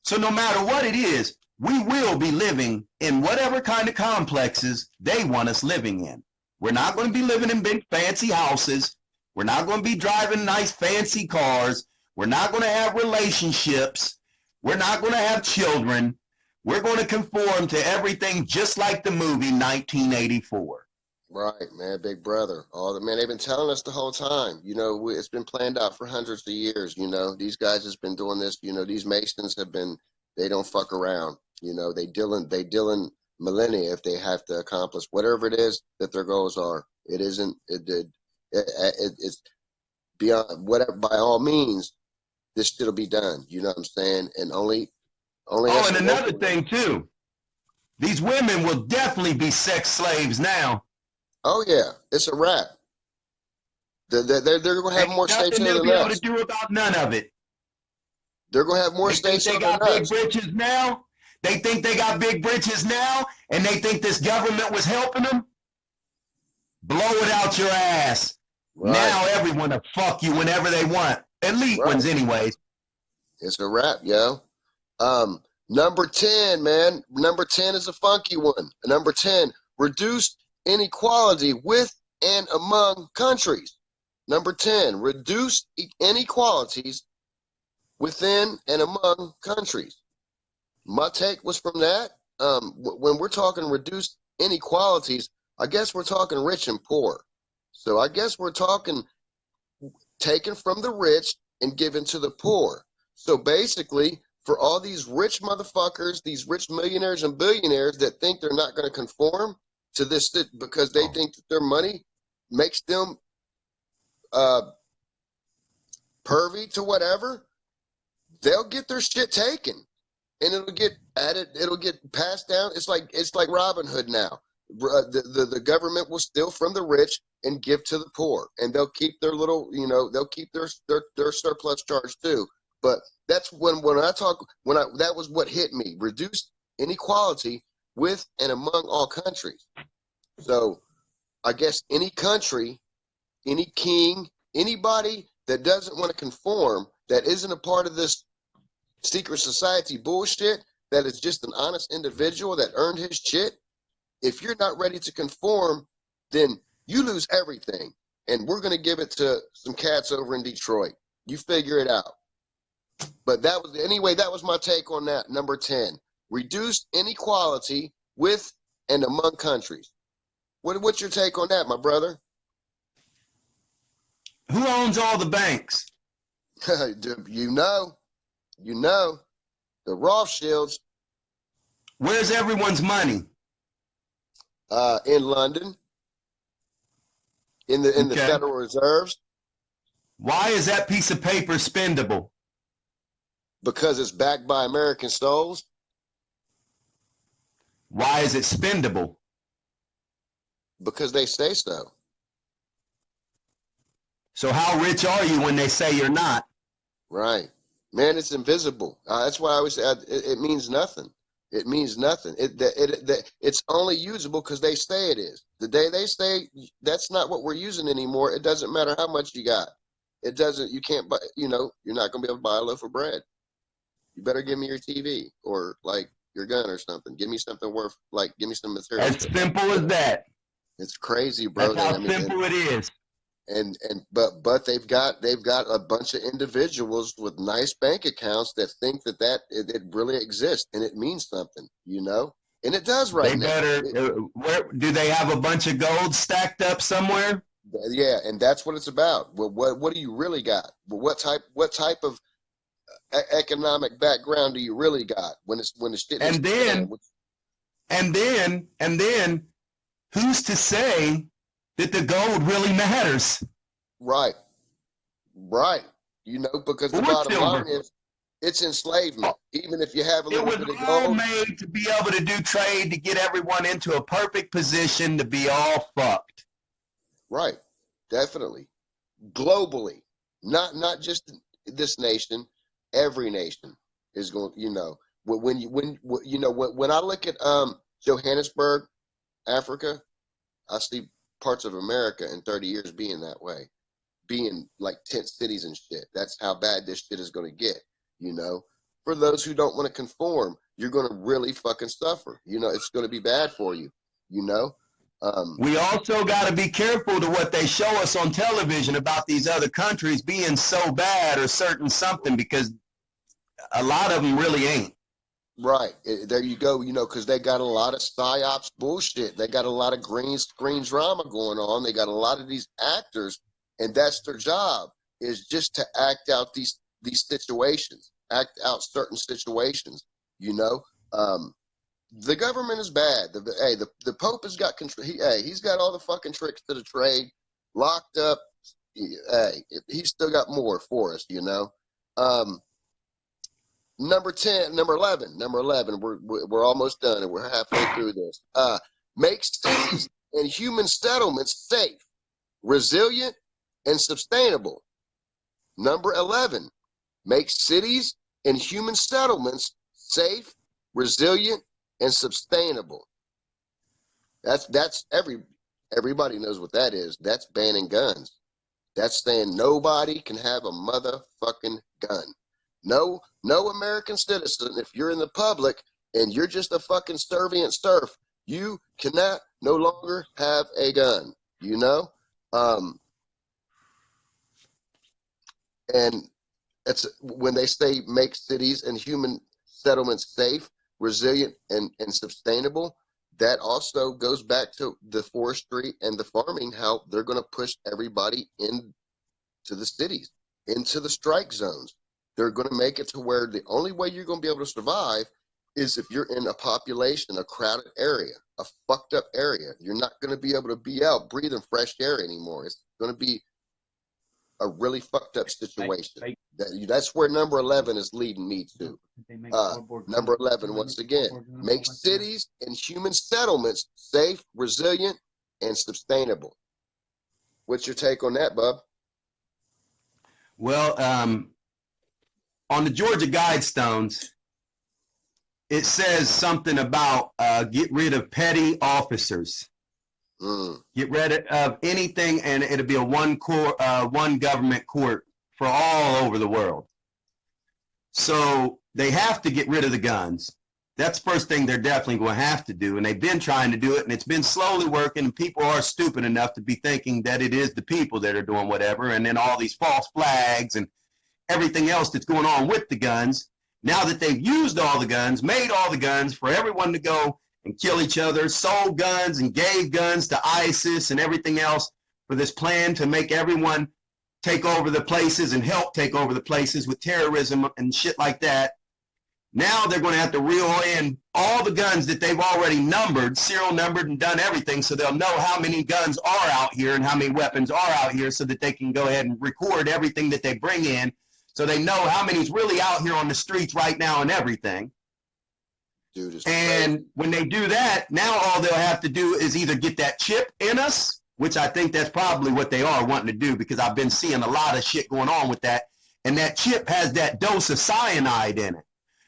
So no matter what it is, we will be living in whatever kind of complexes they want us living in. We're not going to be living in big fancy houses. We're not going to be driving nice fancy cars. We're not going to have relationships. We're not going to have children. We're going to conform to everything just like the movie 1984. Right, man, big brother. Man, they've been telling us the whole time. You know, it's been planned out for hundreds of years. You know, these guys has been doing this. You know, these Masons have been They don't fuck around. You know, they dealing millennia if they have to accomplish whatever it is that their goals are. It isn't it's beyond whatever. By all means, this shit'll be done. You know what I'm saying? And only Oh, us and local. another thing too, these women will definitely be sex slaves now. Oh yeah, it's a wrap. They're going to have more states Nothing here they'll than be able to us. do about none of it. They're going to have more They think states they here than got big us. britches now. They think they got big britches now, and they think this government was helping them. Blow it out your ass. Right. Now everyone will fuck you whenever they want. Elite ones, anyways. It's a wrap, yo. Number 10, man. Number 10 is a funky one. Number 10, reduce inequality with and among countries. Number 10, reduce inequalities within and among countries. My take was from that. When we're talking reduced inequalities, I guess we're talking rich and poor. So I guess we're talking taken from the rich and given to the poor. So basically, for all these rich motherfuckers, these rich millionaires and billionaires that think they're not going to conform to this because they think that their money makes them pervy to whatever, they'll get their shit taken, and it'll get added. It'll get passed down. It's like Robin Hood now. The government will steal from the rich and give to the poor, and they'll keep their little, they'll keep their surplus charge too. But that's when that was what hit me: reduced inequality with and among all countries. So I guess any country, any king, anybody that doesn't want to conform, that isn't a part of this secret society bullshit, that is just an honest individual that earned his shit, if you're not ready to conform, then you lose everything. And we're going to give it to some cats over in Detroit. You figure it out. But that was my take on that. Number 10, reduce inequality with and among countries. What's your take on that, my brother? Who owns all the banks? you know, the Rothschilds. Where's everyone's money? In London, in the Federal Reserves. Why is that piece of paper spendable? Because it's backed by American souls. Why is it spendable? Because they say so. So how rich are you when they say you're not? Right. Man, it's invisible. That's why I always say it means nothing. It means nothing. It's only usable because they say it is. The day they say that's not what we're using anymore, it doesn't matter how much you got. It doesn't. You can't buy. You're not going to be able to buy a loaf of bread. You better give me your TV or like your gun or something. Give me something worth. Like, give me some material. As simple as that. It's crazy, bro. That's how simple it is. But they've got a bunch of individuals with nice bank accounts that think that it really exists and it means something, and it does right now. They better. Where do they have a bunch of gold stacked up somewhere? Yeah, and that's what it's about. Well, what do you really got? Well, what type of economic background do you really got when the shit? And then, who's to say that the gold really matters? Right. Because the bottom line is it's enslavement. Even if you have a little bit of gold. It was all made to be able to do trade, to get everyone into a perfect position to be all fucked. Right. Definitely. Globally. Not just this nation, every nation is going, when I look at Johannesburg, Africa, I see parts of America in 30 years being that way, being like tent cities and shit. That's how bad this shit is going to get, For those who don't want to conform, you're going to really fucking suffer. It's going to be bad for you, We also got to be careful to what they show us on television about these other countries being so bad or certain something, because a lot of them really ain't. Right. There you go, because they got a lot of psyops bullshit. They got a lot of green screen drama going on. They got a lot of these actors, and that's their job, is just to act out these situations, act out certain situations. You know, the government is bad. The Pope has got control. He's got all the fucking tricks to the trade locked up. Hey, he's still got more for us. You know. Number 10, number 11. We're almost done, and we're halfway through this. Make cities and human settlements safe, resilient, and sustainable. Number 11. Make cities and human settlements safe, resilient, and sustainable. That's everybody knows what that is. That's banning guns. That's saying nobody can have a motherfucking gun. No American citizen, if you're in the public and you're just a fucking servient serf, you cannot no longer have a gun, you know? And it's when they say make cities and human settlements safe, resilient, and sustainable, that also goes back to the forestry and the farming, how they're going to push everybody into the cities, into the strike zones. They're going to make it to where the only way you're going to be able to survive is if you're in a population, a crowded area, a fucked up area. You're not going to be able to be out breathing fresh air anymore. It's going to be a really fucked up situation. That's where number 11 is leading me to. Number 11, once again, make cities and human settlements safe, resilient, and sustainable. What's your take on that, bub? Well, on the Georgia Guidestones, it says something about get rid of petty officers. Get rid of anything, and it'll be a one government court for all over the world. So they have to get rid of the guns. That's the first thing they're definitely going to have to do, and they've been trying to do it, and it's been slowly working, and people are stupid enough to be thinking that it is the people that are doing whatever, and then all these false flags and everything else that's going on with the guns. Now that they've used all the guns, made all the guns for everyone to go and kill each other, sold guns and gave guns to ISIS and everything else for this plan to make everyone take over the places and help take over the places with terrorism and shit like that. Now they're going to have to reel in all the guns that they've already numbered, serial numbered, and done everything, so they'll know how many guns are out here and how many weapons are out here, so that they can go ahead and record everything that they bring in, so they know how many's really out here on the streets right now and everything. Dude, and when they do that, now all they'll have to do is either get that chip in us, which I think that's probably what they are wanting to do, because I've been seeing a lot of shit going on with that, and that chip has that dose of cyanide in it.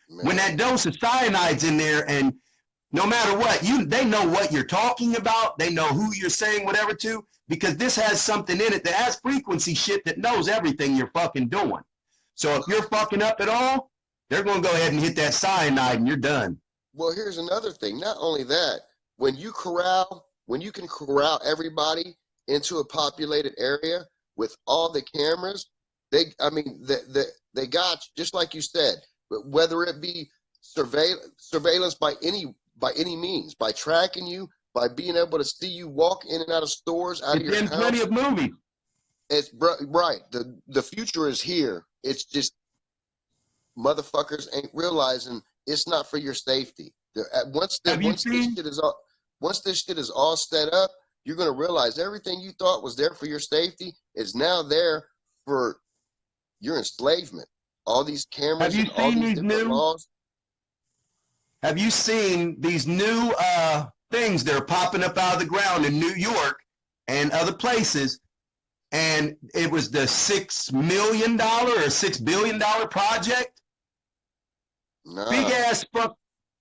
Man. When that dose of cyanide's in there, and no matter what, they know what you're talking about, they know who you're saying whatever to, because this has something in it that has frequency shit that knows everything you're fucking doing. So if you're fucking up at all, they're going to go ahead and hit that cyanide and you're done. Well, here's another thing. Not only that, when you can corral everybody into a populated area with all the cameras, they got, just like you said, whether it be surveillance by any means, by tracking you, by being able to see you walk in and out of stores, out of your house. It's in plenty of movies. It's right. The future is here. It's just motherfuckers ain't realizing it's not for your safety. Once this shit is all set up, you're gonna realize everything you thought was there for your safety is now there for your enslavement. All these cameras and all these different laws. Have you seen these new things that are popping up out of the ground in New York and other places? And it was the $6 million or $6 billion project. No.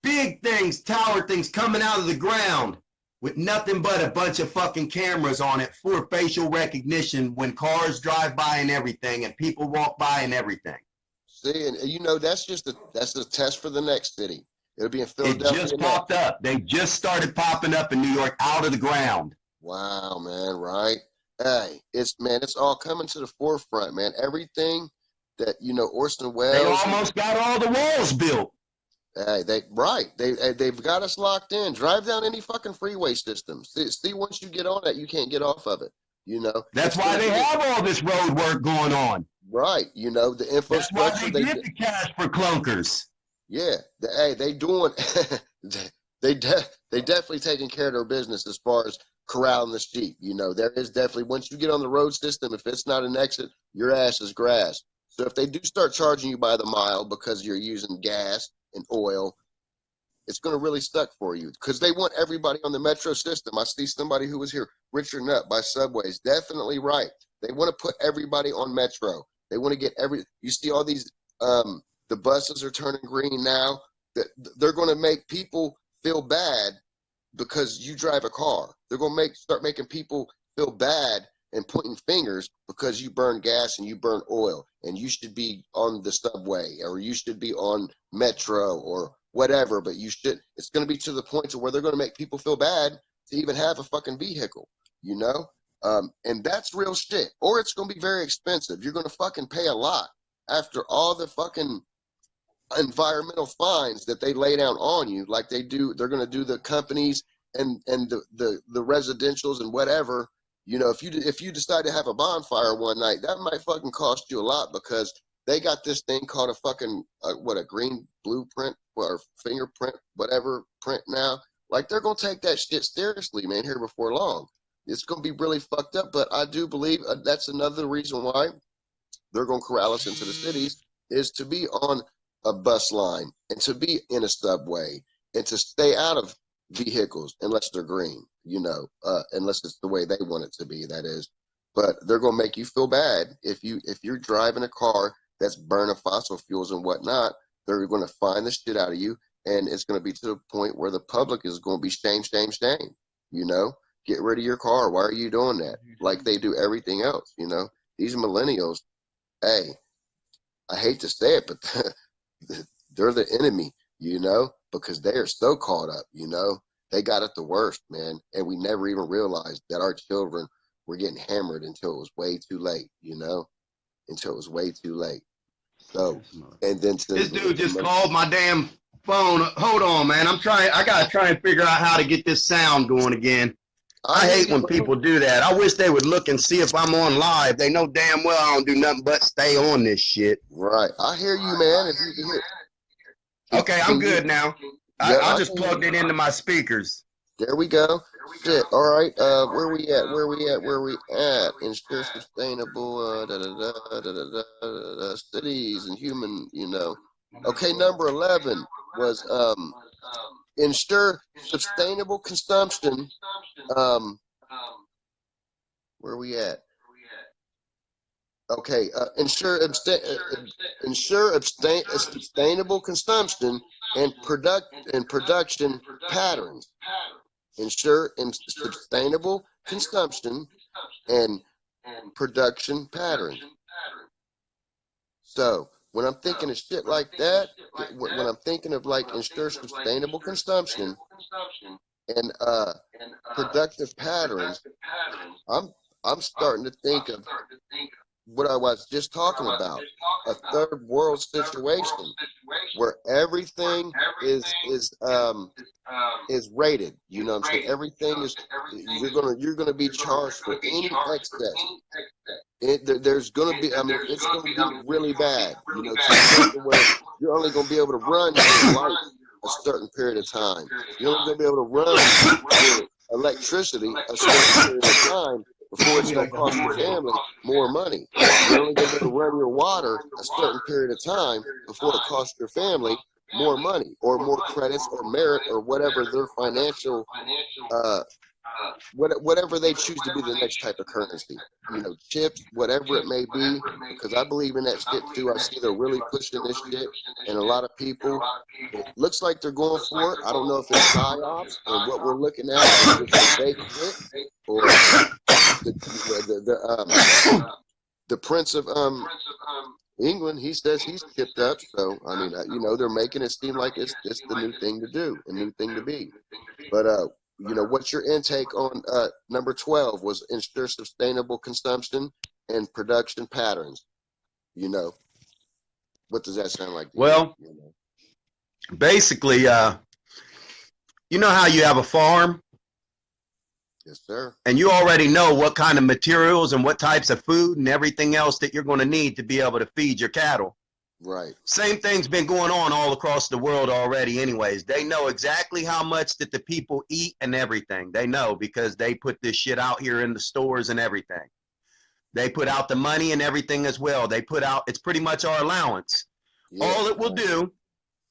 Big things, tower things coming out of the ground with nothing but a bunch of fucking cameras on it for facial recognition when cars drive by and everything, and people walk by and everything. See, and that's the test for the next city. It'll be in Philadelphia. It just popped up. They just started popping up in New York out of the ground. Wow, man, right? Hey, it's all coming to the forefront, man. Everything that Orson Welles. They almost got all the walls built. Hey, they've got us locked in. Drive down any fucking freeway system. See, once you get on it, you can't get off of it. That's why they have all this road work going on. Right. The infrastructure. That's why they get the cash for clunkers. Yeah, hey, they doing they definitely taking care of their business as far as corralling the sheep. You know, there is definitely once you get on the road system, if it's not an exit, your ass is grass. So if they do start charging you by the mile because you're using gas and oil, it's going to really suck for you because they want everybody on the metro system. I see somebody who was here, Richard Nutt by Subways, definitely right. They want to put everybody on metro. They want to get you see all these, the buses are turning green now. They're going to make people feel bad because you drive a car. They're going to start making people feel bad and pointing fingers because you burn gas and you burn oil and you should be on the subway or you should be on metro or whatever, but it's going to be to the point to where they're going to make people feel bad to even have a fucking vehicle, you know? And that's real shit. Or it's going to be very expensive. You're going to fucking pay a lot after all the fucking environmental fines that they lay down on you, like they do. They're going to do the companies and the residentials and whatever. You know, if you decide to have a bonfire one night, that might fucking cost you a lot because they got this thing called a fucking a green blueprint or fingerprint, whatever print now. Like they're gonna take that shit seriously, man. Here before long, it's gonna be really fucked up. But I do believe that's another reason why they're gonna corral us into the cities is to be on a bus line and to be in a subway and to stay out of vehicles unless they're green, you know, unless it's the way they want it to be, that is. But they're gonna make you feel bad if you're driving a car that's burning fossil fuels and whatnot. They're gonna find the shit out of you, and it's gonna be to the point where the public is gonna be shame, shame, shame. You know, get rid of your car. Why are you doing that? Like they do everything else. You know, these millennials. Hey, I hate to say it, but they're the enemy, you know, because they are so caught up, you know. They got it the worst, man. And we never even realized that our children were getting hammered until it was way too late, you know, until it was way too late. So, and then this dude just called my damn phone. Hold on, man. I got to try and figure out how to get this sound going again. I hate when people do that. I wish they would look and see if I'm on live. They know damn well I don't do nothing but stay on this shit. Right. I hear you, man. If you can hear. Okay, I'm good now. I just plugged it into my speakers. There we go. Shit. All right. Where we at? Ensure sustainable cities and human, you know. Okay, number 11 was ensure sustainable consumption. Where we at? Okay, ensure sustainable consumption and production patterns. Ensure sustainable consumption and production patterns. So when I'm thinking of shit like that, when I'm thinking of like ensure sustainable consumption and productive patterns, I'm starting to think of what I was just talking about, a third world situation where everything is rated. You know what I'm saying? Everything is you're gonna be charged for any excess. There's gonna be, I mean, it's gonna be really bad. You know, to the point where you're only gonna be able to run your light a certain period of time. You're only gonna be able to run your electricity a certain period of time before it's going to cost your family more money. You're only going to be able to run your water a certain period of time before it costs your family more money or more credits or merit or whatever their financial, whatever they choose to be the next type of currency. You know, chips, whatever it may be, because I believe in that shit too. I see they're really pushing this shit, and a lot of people, it looks like they're going for it. I don't know if it's psyops and what we're looking at is just fake shit or the Prince of England, he says he's tipped up. So I mean, you know, they're making it seem like it's the new thing to do, a new thing to be. But you know, what's your intake on number 12 was ensure sustainable consumption and production patterns. You know, what does that sound like? Well, you know? Basically, you know how you have a farm? Yes, sir. And you already know what kind of materials and what types of food and everything else that you're going to need to be able to feed your cattle. Right. Same thing's been going on all across the world already anyways. They know exactly how much that the people eat and everything. They know because they put this shit out here in the stores and everything. They put out the money and everything as well. They put out, it's pretty much our allowance. Yeah. All it will do,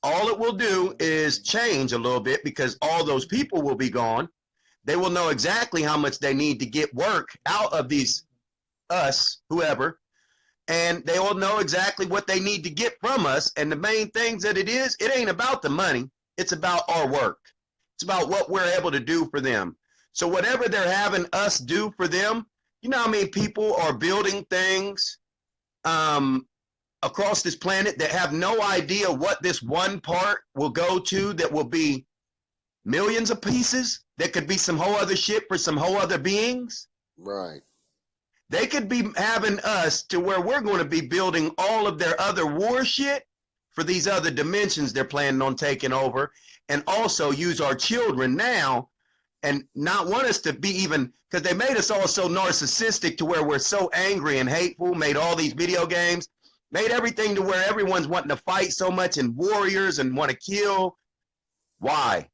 all it will do is change a little bit because all those people will be gone. They will know exactly how much they need to get work out of these, us, whoever, and they will know exactly what they need to get from us. And the main things that it is, it ain't about the money. It's about our work. It's about what we're able to do for them. So whatever they're having us do for them, you know how many people are building things across this planet that have no idea what this one part will go to, that will be millions of pieces, that could be some whole other shit for some whole other beings. Right. They could be having us to where we're going to be building all of their other war shit for these other dimensions they're planning on taking over, and also use our children now and not want us to be even, because they made us all so narcissistic to where we're so angry and hateful, made all these video games, made everything to where everyone's wanting to fight so much and warriors and want to kill. Why?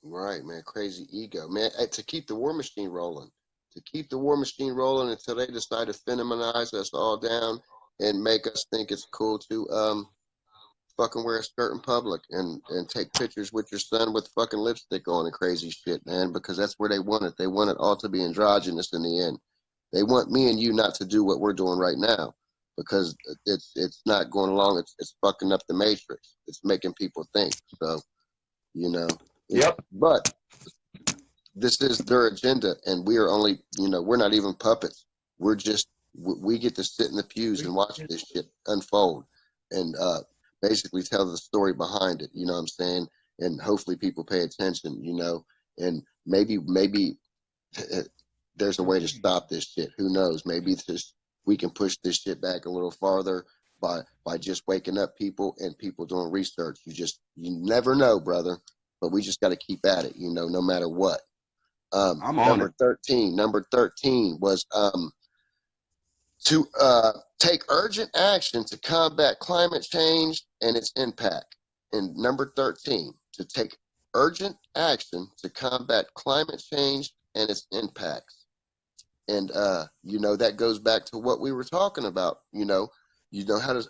Right, man. Crazy ego, man. To keep the war machine rolling. To keep the war machine rolling until they decide to feminize us all down and make us think it's cool to fucking wear a skirt in public and take pictures with your son with fucking lipstick on and crazy shit, man, because that's where they want it. They want it all to be androgynous in the end. They want me and you not to do what we're doing right now because it's not going along. It's fucking up the matrix. It's making people think. So, you know. Yep. But this is their agenda, and we are only, we're not even puppets. We're just, we get to sit in the pews and watch this shit unfold and basically tell the story behind it. You know what I'm saying? And hopefully people pay attention, and maybe there's a way to stop this shit. Who knows? Maybe we can push this shit back a little farther by just waking up people and people doing research. You never know, brother. But we just got to keep at it, no matter what. I'm on number 13 was to take urgent action to combat climate change and its impact. And number 13, to take urgent action to combat climate change and its impacts. And that goes back to what we were talking about. How does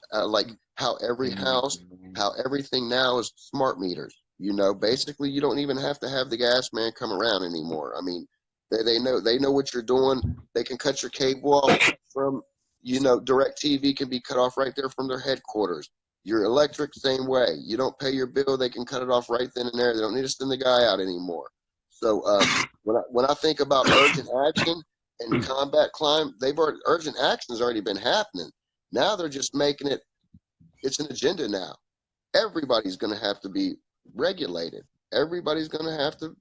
how every house, how everything now is smart meters. Basically you don't even have to have the gas man come around anymore. I mean, they know what you're doing. They can cut your cable off from, DirecTV can be cut off right there from their headquarters. Your electric, same way. You don't pay your bill, they can cut it off right then and there. They don't need to send the guy out anymore. So when I think about urgent action and combat crime, urgent action has already been happening. Now they're just making it's an agenda now. Everybody's going to have to be regulated. Everybody's going to have to,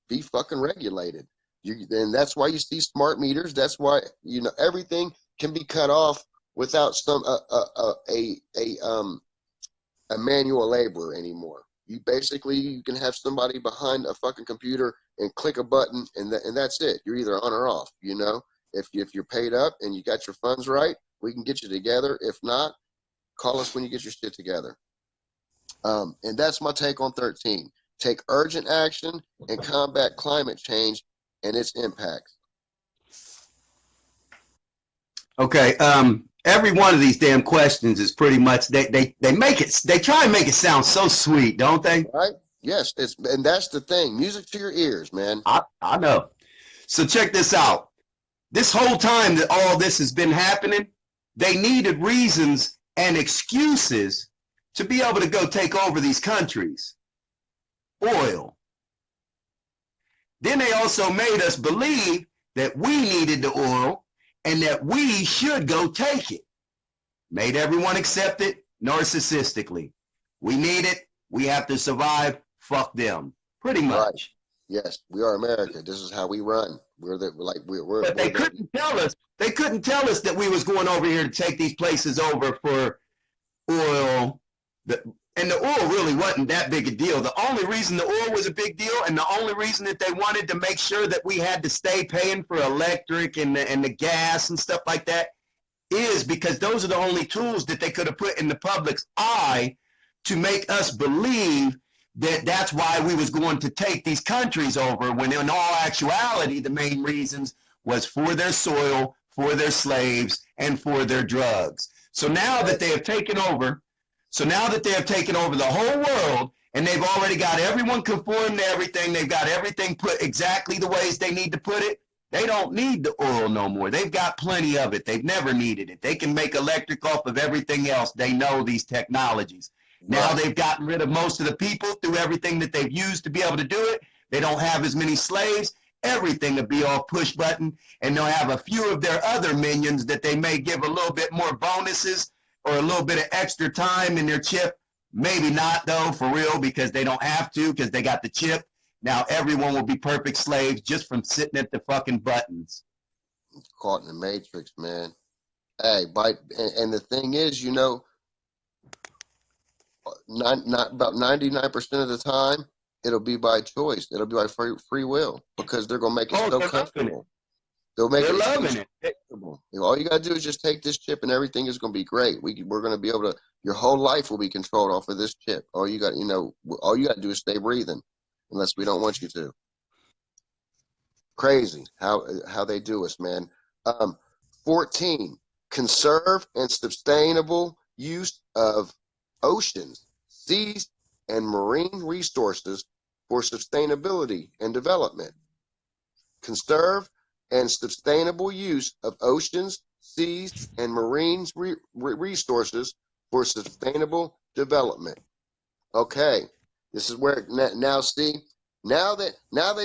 be fucking regulated. And that's why you see smart meters. That's why, everything can be cut off without some a manual laborer anymore. You can have somebody behind a fucking computer and click a button and that's it. You're either on or off. If you're paid up and you got your funds right, we can get you together. If not, call us when you get your shit together. And that's my take on 13. Take urgent action and combat climate change and its impacts. Okay. Every one of these damn questions is pretty much they try and make it sound so sweet, don't they? Right? Yes, and that's the thing. Music to your ears, man. I know. So check this out. This whole time that all this has been happening, they needed reasons and excuses to be able to go take over these countries. Oil. Then they also made us believe that we needed the oil and that we should go take it. Made everyone accept it narcissistically. We need it. We have to survive. Fuck them. Pretty much. Right. Yes, we are America. This is how we run. But they couldn't tell us. They couldn't tell us that we was going over here to take these places over for oil. And the oil really wasn't that big a deal. The only reason the oil was a big deal, and the only reason that they wanted to make sure that we had to stay paying for electric and the gas and stuff like that, is because those are the only tools that they could have put in the public's eye to make us believe that that's why we was going to take these countries over, when in all actuality the main reasons was for their soil, for their slaves, and for their drugs. So now that they have taken over, the whole world, and they've already got everyone conformed to everything, they've got everything put exactly the ways they need to put it, they don't need the oil no more. They've got plenty of it. They've never needed it. They can make electric off of everything else. They know these technologies. Now they've gotten rid of most of the people through everything that they've used to be able to do it. They don't have as many slaves. Everything will be all push button, and they'll have a few of their other minions that they may give a little bit more bonuses or a little bit of extra time in their chip. Maybe not though, for real, because they don't have to, because they got the chip. Now everyone will be perfect slaves just from sitting at the fucking buttons. Caught in the matrix, man. Hey, and the thing is, you know, not about 99% of the time, it'll be by choice. It'll be by free will, because they're gonna make it so comfortable. They'll make it loving it. All you gotta do is just take this chip, and everything is gonna be great. We're gonna be able to. Your whole life will be controlled off of this chip. All you got to do is stay breathing, unless we don't want you to. Crazy how they do us, man. 14, conserve and sustainable use of oceans, seas, and marine resources for sustainability and development. Conserve and sustainable use of oceans, seas, and marine resources for sustainable development. Okay, this is where now see, now they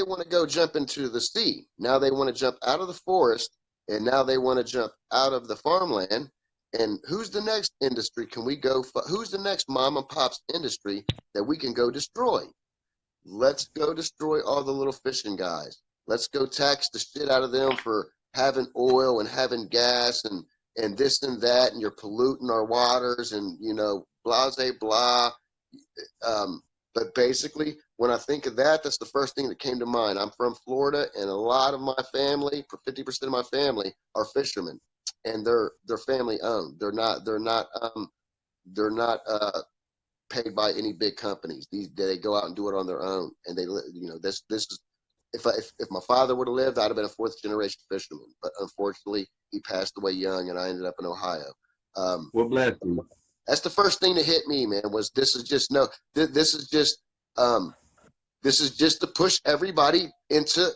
want to go jump into the sea. Now they want to jump out of the forest, and now they want to jump out of the farmland. And who's the next industry can we go? Who's the next mom and pop's industry that we can go destroy? Let's go destroy all the little fishing guys. Let's go tax the shit out of them for having oil and having gas and this and that, and you're polluting our waters, and blah blah. But basically, when I think of that, that's the first thing that came to mind. I'm from Florida, and a lot of my family, 50% of my family, are fishermen, and they're family owned. They're not paid by any big companies. They go out and do it on their own, and this is. If my father would have lived, I'd have been a fourth generation fisherman. But unfortunately, he passed away young, and I ended up in Ohio. Well, bless you. That's the first thing that hit me, man. This is just to push everybody into.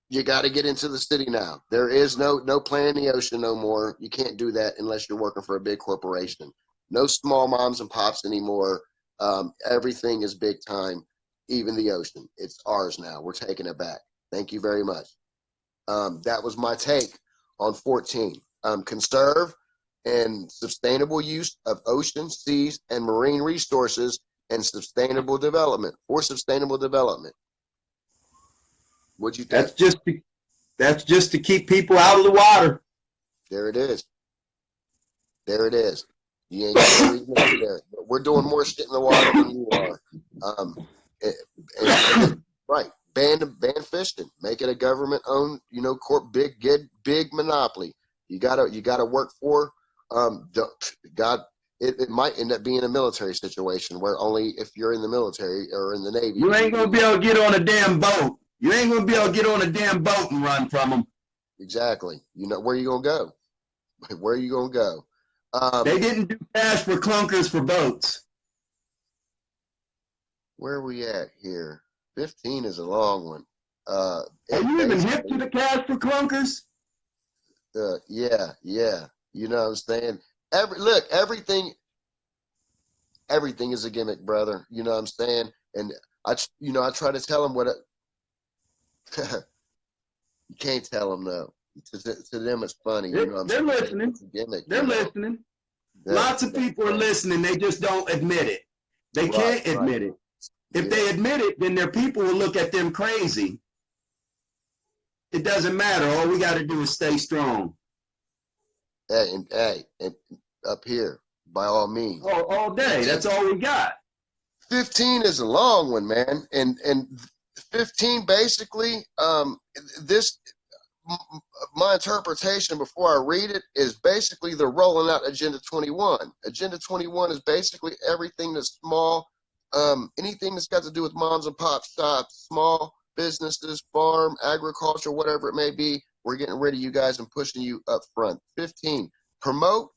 You got to get into the city now. There is no play in the ocean no more. You can't do that unless you're working for a big corporation. No small moms and pops anymore. Everything is big time. Even the ocean, it's ours now. We're taking it back. Thank you very much. That was my take on 14. Conserve and sustainable use of ocean, seas, and marine resources, and sustainable development for sustainable development. What'd you think? That's just to keep people out of the water. There it is. There it is. You ain't got no reason to be there. We're doing more shit in the water than you are. Right. Ban fishing. Make it a government-owned, big monopoly. You gotta work for. It might end up being a military situation where only if you're in the military or in the Navy. You ain't gonna be able to get on a damn boat. You ain't gonna be able to get on a damn boat and run from them. Exactly. Where you gonna go? Where are you gonna go? They didn't do cash for clunkers for boats. Where are we at here? 15 is a long one. Are you even hip to the cash for clunkers? Yeah. You know what I'm saying? Everything is a gimmick, brother. You know what I'm saying? And I try to tell them what you can't tell them no. To them, it's funny. They're listening. They're listening. Lots of people are listening. They just don't admit it. They can't admit it. If they admit it, then their people will look at them crazy. It doesn't matter. All we got to do is stay strong. And up here, by all means. All day. That's all we got. 15 is a long one, man. And 15 basically, my interpretation before I read it is basically they're rolling out Agenda 21. Agenda 21 is basically everything that's small, anything that's got to do with moms and pop shops, small businesses, farm, agriculture, whatever it may be. We're getting rid of you guys and pushing you up front. 15, promote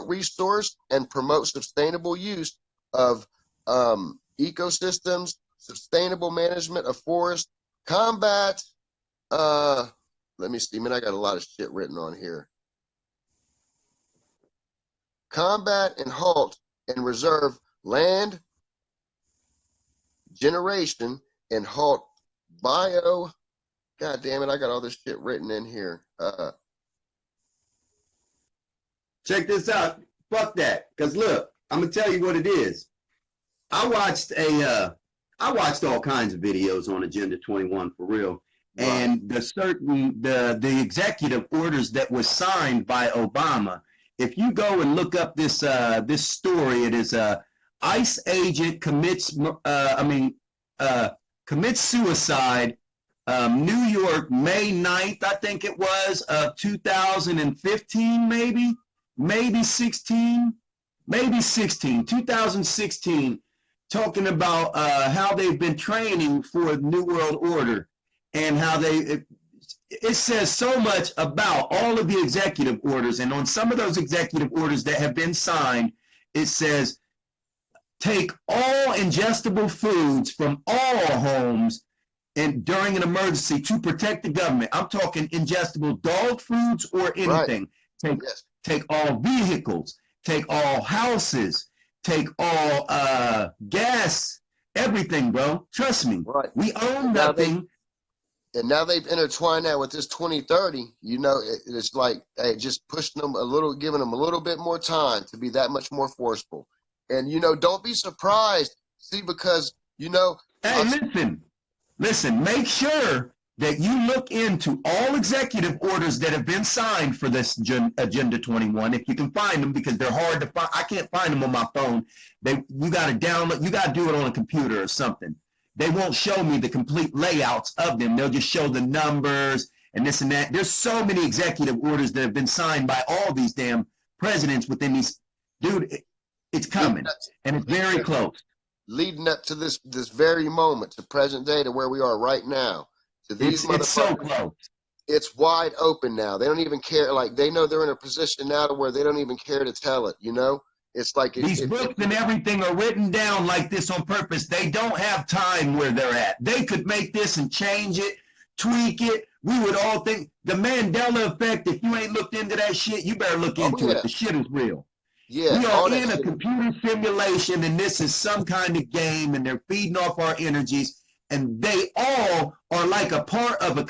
resource and promote sustainable use of ecosystems, sustainable management of forests, combat. Let me see, man. I got a lot of shit written on here. Combat and halt and reserve land generation and halt bio. God damn it! I got all this shit written in here. Check this out. Fuck that. Cause look, I'm gonna tell you what it is. I watched all kinds of videos on Agenda 21 for real. Right. And the executive orders that was signed by Obama. If you go and look up this story, it is ICE agent commits suicide. New York, May 9th, I think it was, of 2015, maybe 16, 2016, talking about how they've been training for New World Order and how it says so much about all of the executive orders. And on some of those executive orders that have been signed, it says, take all ingestible foods from all homes and during an emergency to protect the government. I'm talking ingestible dog foods or anything. Right. Take all vehicles, take all houses, take all gas, everything, bro. Trust me. Right. We own nothing. And now they've intertwined that with this 2030. You know, it's like, hey, just pushing them a little, giving them a little bit more time to be that much more forceful. And, you know, don't be surprised. See, because, you know. Hey, listen, make sure that you look into all executive orders that have been signed for this Agenda 21, if you can find them, because they're hard to find. I can't find them on my phone. You got to download, you got to do it on a computer or something. They won't show me the complete layouts of them. They'll just show the numbers and this and that. There's so many executive orders that have been signed by all these damn presidents within these. Dude, it's coming, and it's very close. Leading up to this very moment, to present day, to where we are right now. To these it's so close. It's wide open now. They don't even care. Like, they know they're in a position now to where they don't even care to tell it, you know? It's like these books and everything are written down like this on purpose. They don't have time where they're at. They could make this and change it, tweak it. We would all think the Mandela effect. If you ain't looked into that shit, you better look into it. The shit is real. Yeah, we are in a computer simulation, and this is some kind of game, and they're feeding off our energies, and they all are like a part of a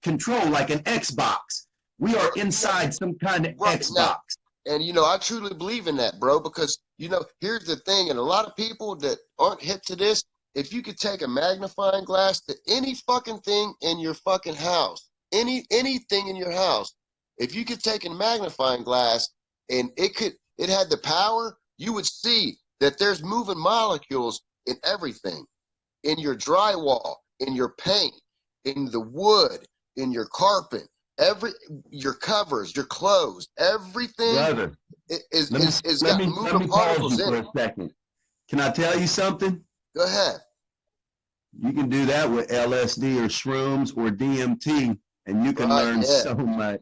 control, like an Xbox. We are inside some kind of Xbox. Now, and, you know, I truly believe in that, bro, because, you know, here's the thing, and a lot of people that aren't hip to this, if you could take a magnifying glass to any fucking thing in your fucking house, anything in your house, if you could take a magnifying glass and it had the power, you would see that there's moving molecules in everything, in your drywall, in your paint, in the wood, in your carpet, your covers, your clothes, everything. Brother, is got moving particles in it. For a second. Can I tell you something? Go ahead. You can do that with LSD or shrooms or DMT, and you can learn so much.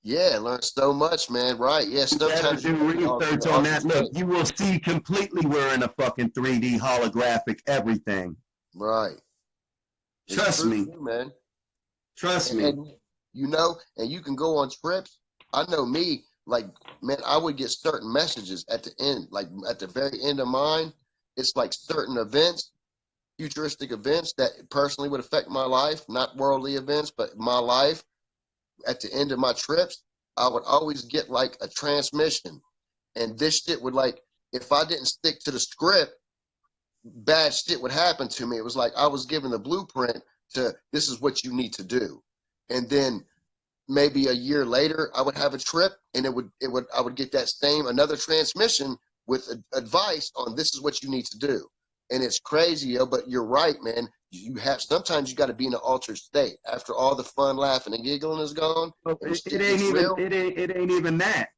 Yeah, learn so much, man. Right? Yeah. Sometimes do research on that. Look, you will see completely we're in a fucking 3D holographic everything. Right. Trust me, man. Trust me. And, you know, and you can go on trips. I know me, like, man, I would get certain messages at the end, like at the very end of mine. It's like certain events, futuristic events that personally would affect my life, not worldly events, but my life. At the end of my trips, I would always get like a transmission. And this shit would, like, if I didn't stick to the script, bad shit would happen to me. It was like I was given the blueprint to, this is what you need to do. And then maybe a year later, I would have a trip, and I would get that another transmission with advice on, this is what you need to do. And it's crazy, but you're right, man. you have sometimes you got to be in an altered state after all the fun, laughing, and giggling is gone, and shit gets real. It ain't even that.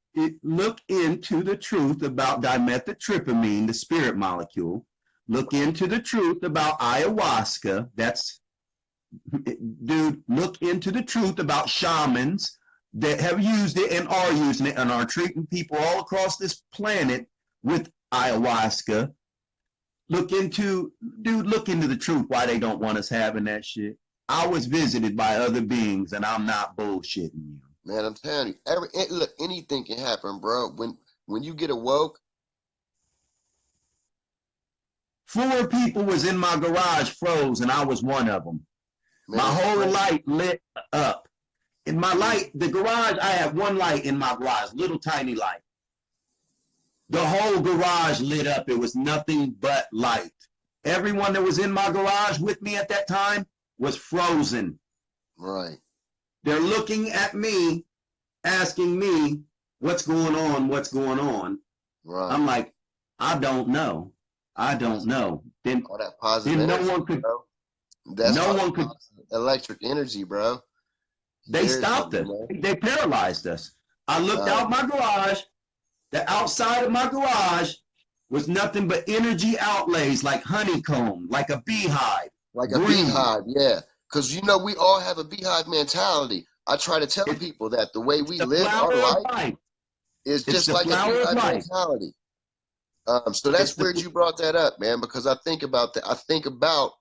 Look into the truth about dimethyltryptamine, the spirit molecule. Look into the truth about ayahuasca. Dude, look into the truth about shamans that have used it and are using it and are treating people all across this planet with ayahuasca. Look into the truth why they don't want us having that shit. I was visited by other beings, and I'm not bullshitting you. Man, I'm telling you, look, anything can happen, bro. When you get awoke. 4 people was in my garage froze, and I was one of them. Man, my whole light lit up. In my light, the garage, I have one light in my garage, little tiny light. The whole garage lit up. It was nothing but light. Everyone that was in my garage with me at that time was frozen. Right. They're looking at me, asking me, what's going on? What's going on? Right. I'm like, I don't know. I don't know. Then, all that positive then energy, no one could. Bro. That's no one could. Electric energy, bro. They stopped us. They paralyzed us. I looked out my garage. The outside of my garage was nothing but energy outlays, like honeycomb, like a beehive. Like a beehive, yeah. Because, you know, we all have a beehive mentality. I try to tell people that the way we live our life is just like a beehive mentality. So that's weird you brought that up, man, because I think about that. I think about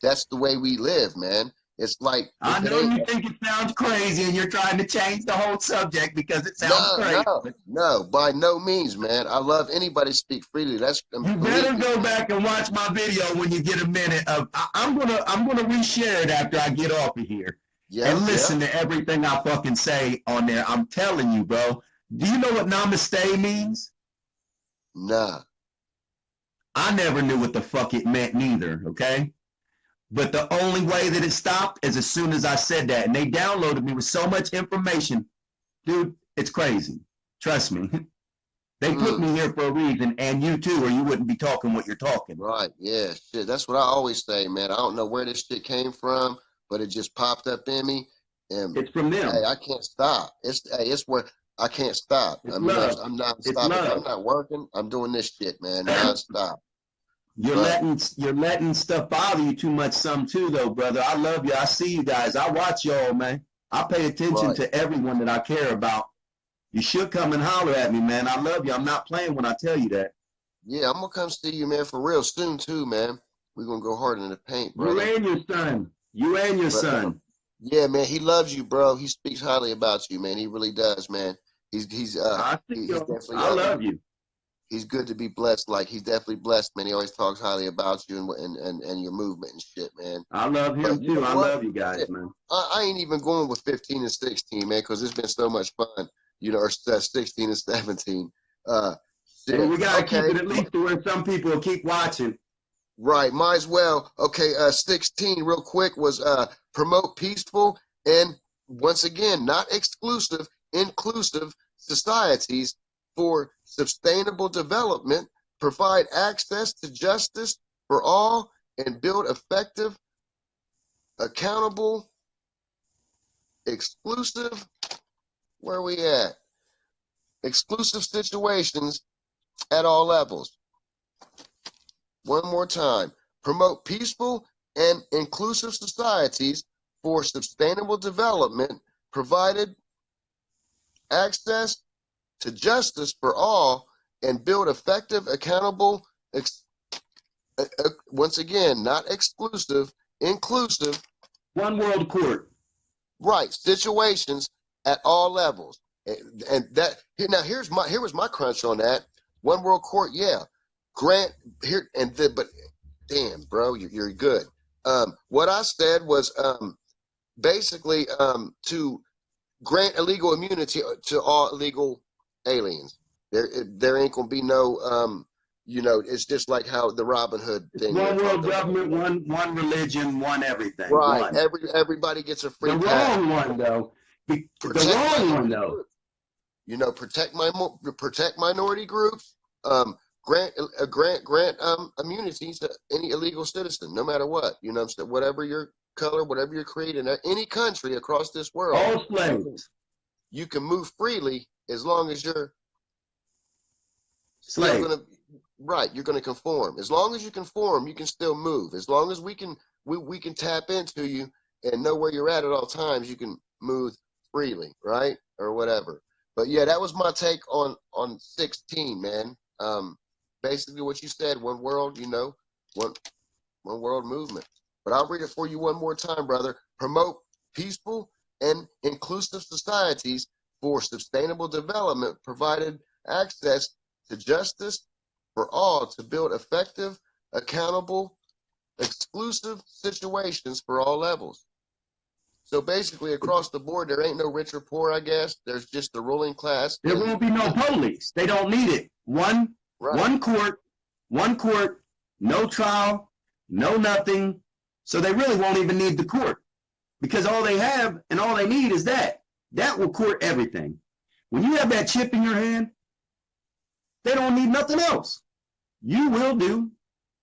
that's the way we live, man. It's like I know you think it sounds crazy, and you're trying to change the whole subject because it sounds crazy. No, by no means, man. I love anybody speak freely. You better go back and watch my video when you get a minute. I'm gonna reshare it after I get off of here and listen to everything I fucking say on there. I'm telling you, bro. Do you know what namaste means? Nah. I never knew what the fuck it meant neither. Okay. But the only way that it stopped is as soon as I said that. And they downloaded me with so much information. Dude, it's crazy. Trust me. They put me here for a reason, and you too, or you wouldn't be talking what you're talking. Right, yeah, shit. That's what I always say, man. I don't know where this shit came from, but it just popped up in me. And it's from them. Hey, I can't stop. It's what I can't stop. I'm not stopping. I'm not working. I'm doing this shit, man, non-stop. You're letting stuff bother you too much, some too, though, brother. I love you. I see you guys. I watch y'all, man. I pay attention to everyone that I care about. You should come and holler at me, man. I love you. I'm not playing when I tell you that. Yeah, I'm gonna come see you, man, for real soon too, man. We're gonna go hard in the paint, bro. You and your son. You and your son. Yeah, man. He loves you, bro. He speaks highly about you, man. He really does, man. He's definitely. I love you. He's good to be blessed. Like, he's definitely blessed, man. He always talks highly about you and your movement and shit, man. I love him too. I love you guys, man. I ain't even going with 15 and 16, man, because it's been so much fun. You know, or 16 and 17. Well, we gotta keep it at least to where some people will keep watching. Right, might as well. Okay, 16 real quick was promote peaceful and, once again, not exclusive, inclusive societies for sustainable development, provide access to justice for all, and build effective, accountable, exclusive, where are we at? Exclusive situations at all levels. One more time. Promote peaceful and inclusive societies for sustainable development, provided access to justice for all, and build effective, accountable, once again, not exclusive, inclusive. One world court. Right, situations at all levels. And that here was my crunch on that. One world court, yeah. Grant here but damn, bro, you're good. What I said was basically to grant illegal immunity to all illegal aliens. There ain't gonna be no it's just like how the Robin Hood thing. One world government, one religion, one everything. Right. One. Everybody gets a free pass. Wrong one though. The wrong one though. You know, protect minority groups, grant immunity to any illegal citizen, no matter what. You know what I'm saying? Whatever your color, whatever your creed, in any country across this world, All slaves. you can move freely as long as you're still Slave. gonna you're gonna conform. As long as you conform, you can still move. As long as we can tap into you and know where you're at all times, you can move freely, right? Or whatever. But yeah, that was my take on 16, man. Basically what you said, one world, you know, one world movement. But I'll read it for you one more time, brother. Promote peaceful and inclusive societies for sustainable development, provided access to justice for all, to build effective, accountable, exclusive situations for all levels. So basically, across the board, there ain't no rich or poor, I guess. There's just the ruling class. There won't be no police. They don't need it. One court, no trial, no nothing. So they really won't even need the court, because all they have and all they need is that. That will court everything. When you have that chip in your hand, they don't need nothing else. You will do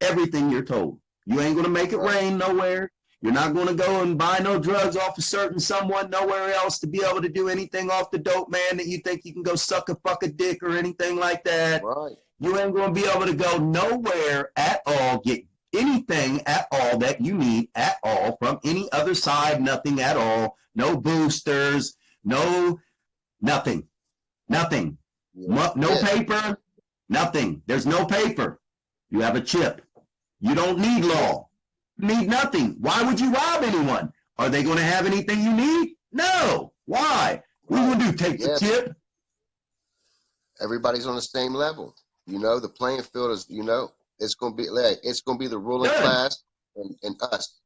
everything you're told. You ain't going to make it rain nowhere. You're not going to go and buy no drugs off of someone nowhere else to be able to do anything off the dope man that you think you can go suck a fuck a dick or anything like that. Right. You ain't going to be able to go nowhere at all, get anything at all that you need at all from any other side, nothing at all. No boosters, no nothing. Yeah. No paper, nothing. There's no paper. You have a chip. You don't need law. You need nothing. Why would you rob anyone? Are they going to have anything you need? No. Why? What are you going to do? Take the chip? Everybody's on the same level. You know, the playing field is, you know, it's going to be the ruling class and us.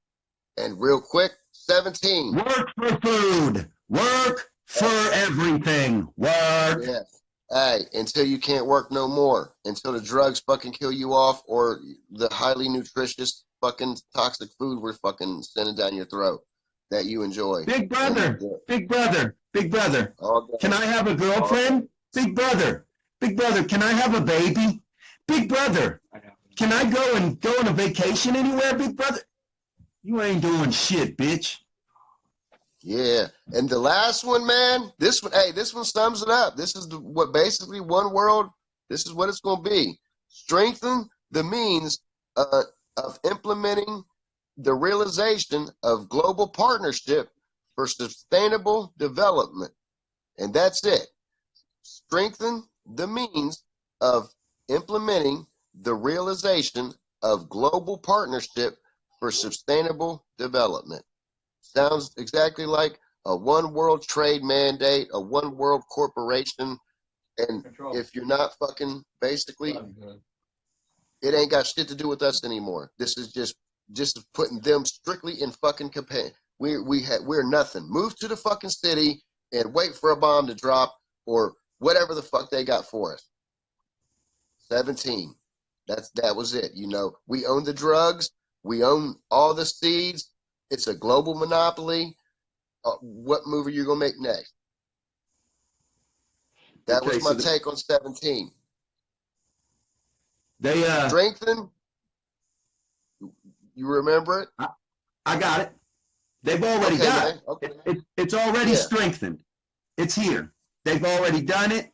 And real quick, 17. Work for food. Work for everything. Work. Yes. Hey, until you can't work no more, until the drugs fucking kill you off, or the highly nutritious fucking toxic food we're fucking sending down your throat that you enjoy. Big brother, can I have a girlfriend? Big brother, can I have a baby? Big brother, can I go on a vacation anywhere? Big brother, you ain't doing shit, bitch. Yeah, and the last one, man, this one sums it up. This is what basically one world, this is what it's going to be. Strengthen the means of implementing the realization of global partnership for sustainable development. And that's it. Strengthen the means of implementing the realization of global partnership for sustainable development. Sounds exactly like a one world trade mandate, a one world corporation. And if you're not fucking, basically, it ain't got shit to do with us anymore. This is just putting them strictly in fucking campaign. We're nothing. Move to the fucking city and wait for a bomb to drop or whatever the fuck they got for us. 17. That was it. You know, we own the drugs. We own all the seeds. It's a global monopoly. What move are you gonna make next? That was my take on 17. They strengthen. You remember it? I got it. They've already got it. Okay. It's already strengthened. It's here. They've already done it.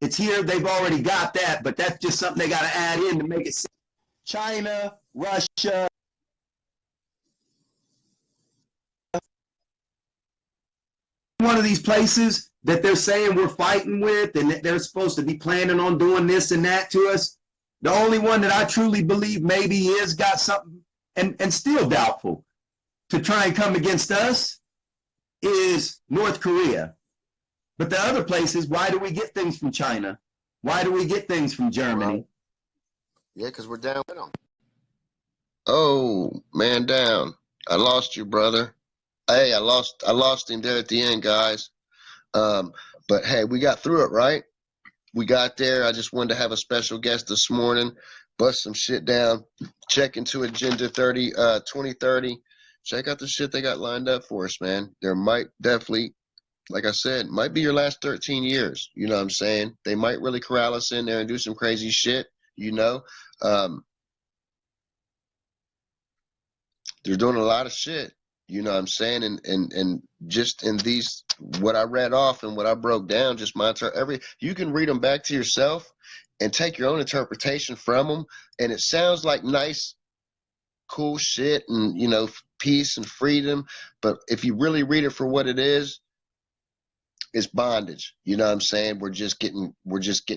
It's here. They've already got that, but that's just something they got to add in to make it. China, Russia. One of these places that they're saying we're fighting with and that they're supposed to be planning on doing this and that to us. The only one that I truly believe maybe is got something and still doubtful to try and come against us is North Korea. But the other places, why do we get things from China? Why do we get things from Germany? Yeah, because we're down with them. Oh, man down. I lost you, brother. Hey, I lost him there at the end, guys. But hey, we got through it, right? We got there. I just wanted to have a special guest this morning, bust some shit down, check into Agenda 2030. Check out the shit they got lined up for us, man. There might definitely, like I said, might be your last 13 years. You know what I'm saying? They might really corral us in there and do some crazy shit. you know. They're doing a lot of shit, you know what I'm saying? And just in these, what I read off and what I broke down, just you can read them back to yourself and take your own interpretation from them. And it sounds like nice, cool shit and, you know, peace and freedom. But if you really read it for what it is, it's bondage. You know what I'm saying? We're just getting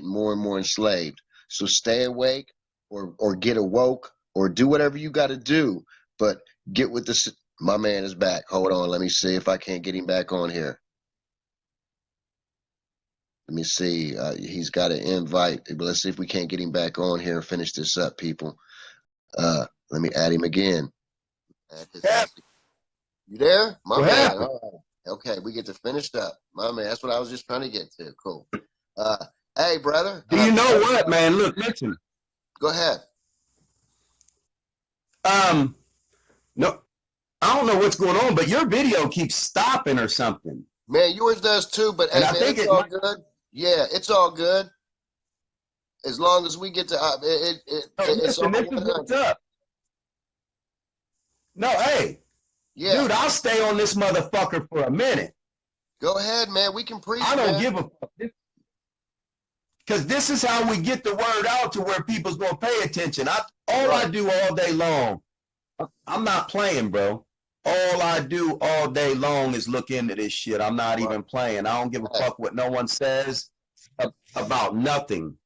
more and more enslaved. So stay awake or get awoke or do whatever you got to do. But get with this. My man is back. Hold on. Let me see if I can't get him back on here. Let me see. He's got an invite. But let's see if we can't get him back on here and finish this up, people. Let me add him again. Yeah. You there? My What man. happened? All right. Okay, we get to finish up. My man. That's what I was just trying to get to. Cool. Hey, brother. Do you know what, man? Look, listen. Go ahead. No, I don't know what's going on, but your video keeps stopping or something. Man, yours does too, but hey, And I man, think it's all good. Yeah, it's all good. As long as we get to it's all listen, this is what's up. No, hey, yeah. dude, I'll stay on this motherfucker for a minute. Go ahead, man. We can preach. I don't man. give a fuck. Because this is how we get the word out to where people's gonna pay attention. I do all day long. I'm not playing, bro. All I do all day long is look into this shit. I'm not even playing. I don't give a fuck what no one says about nothing.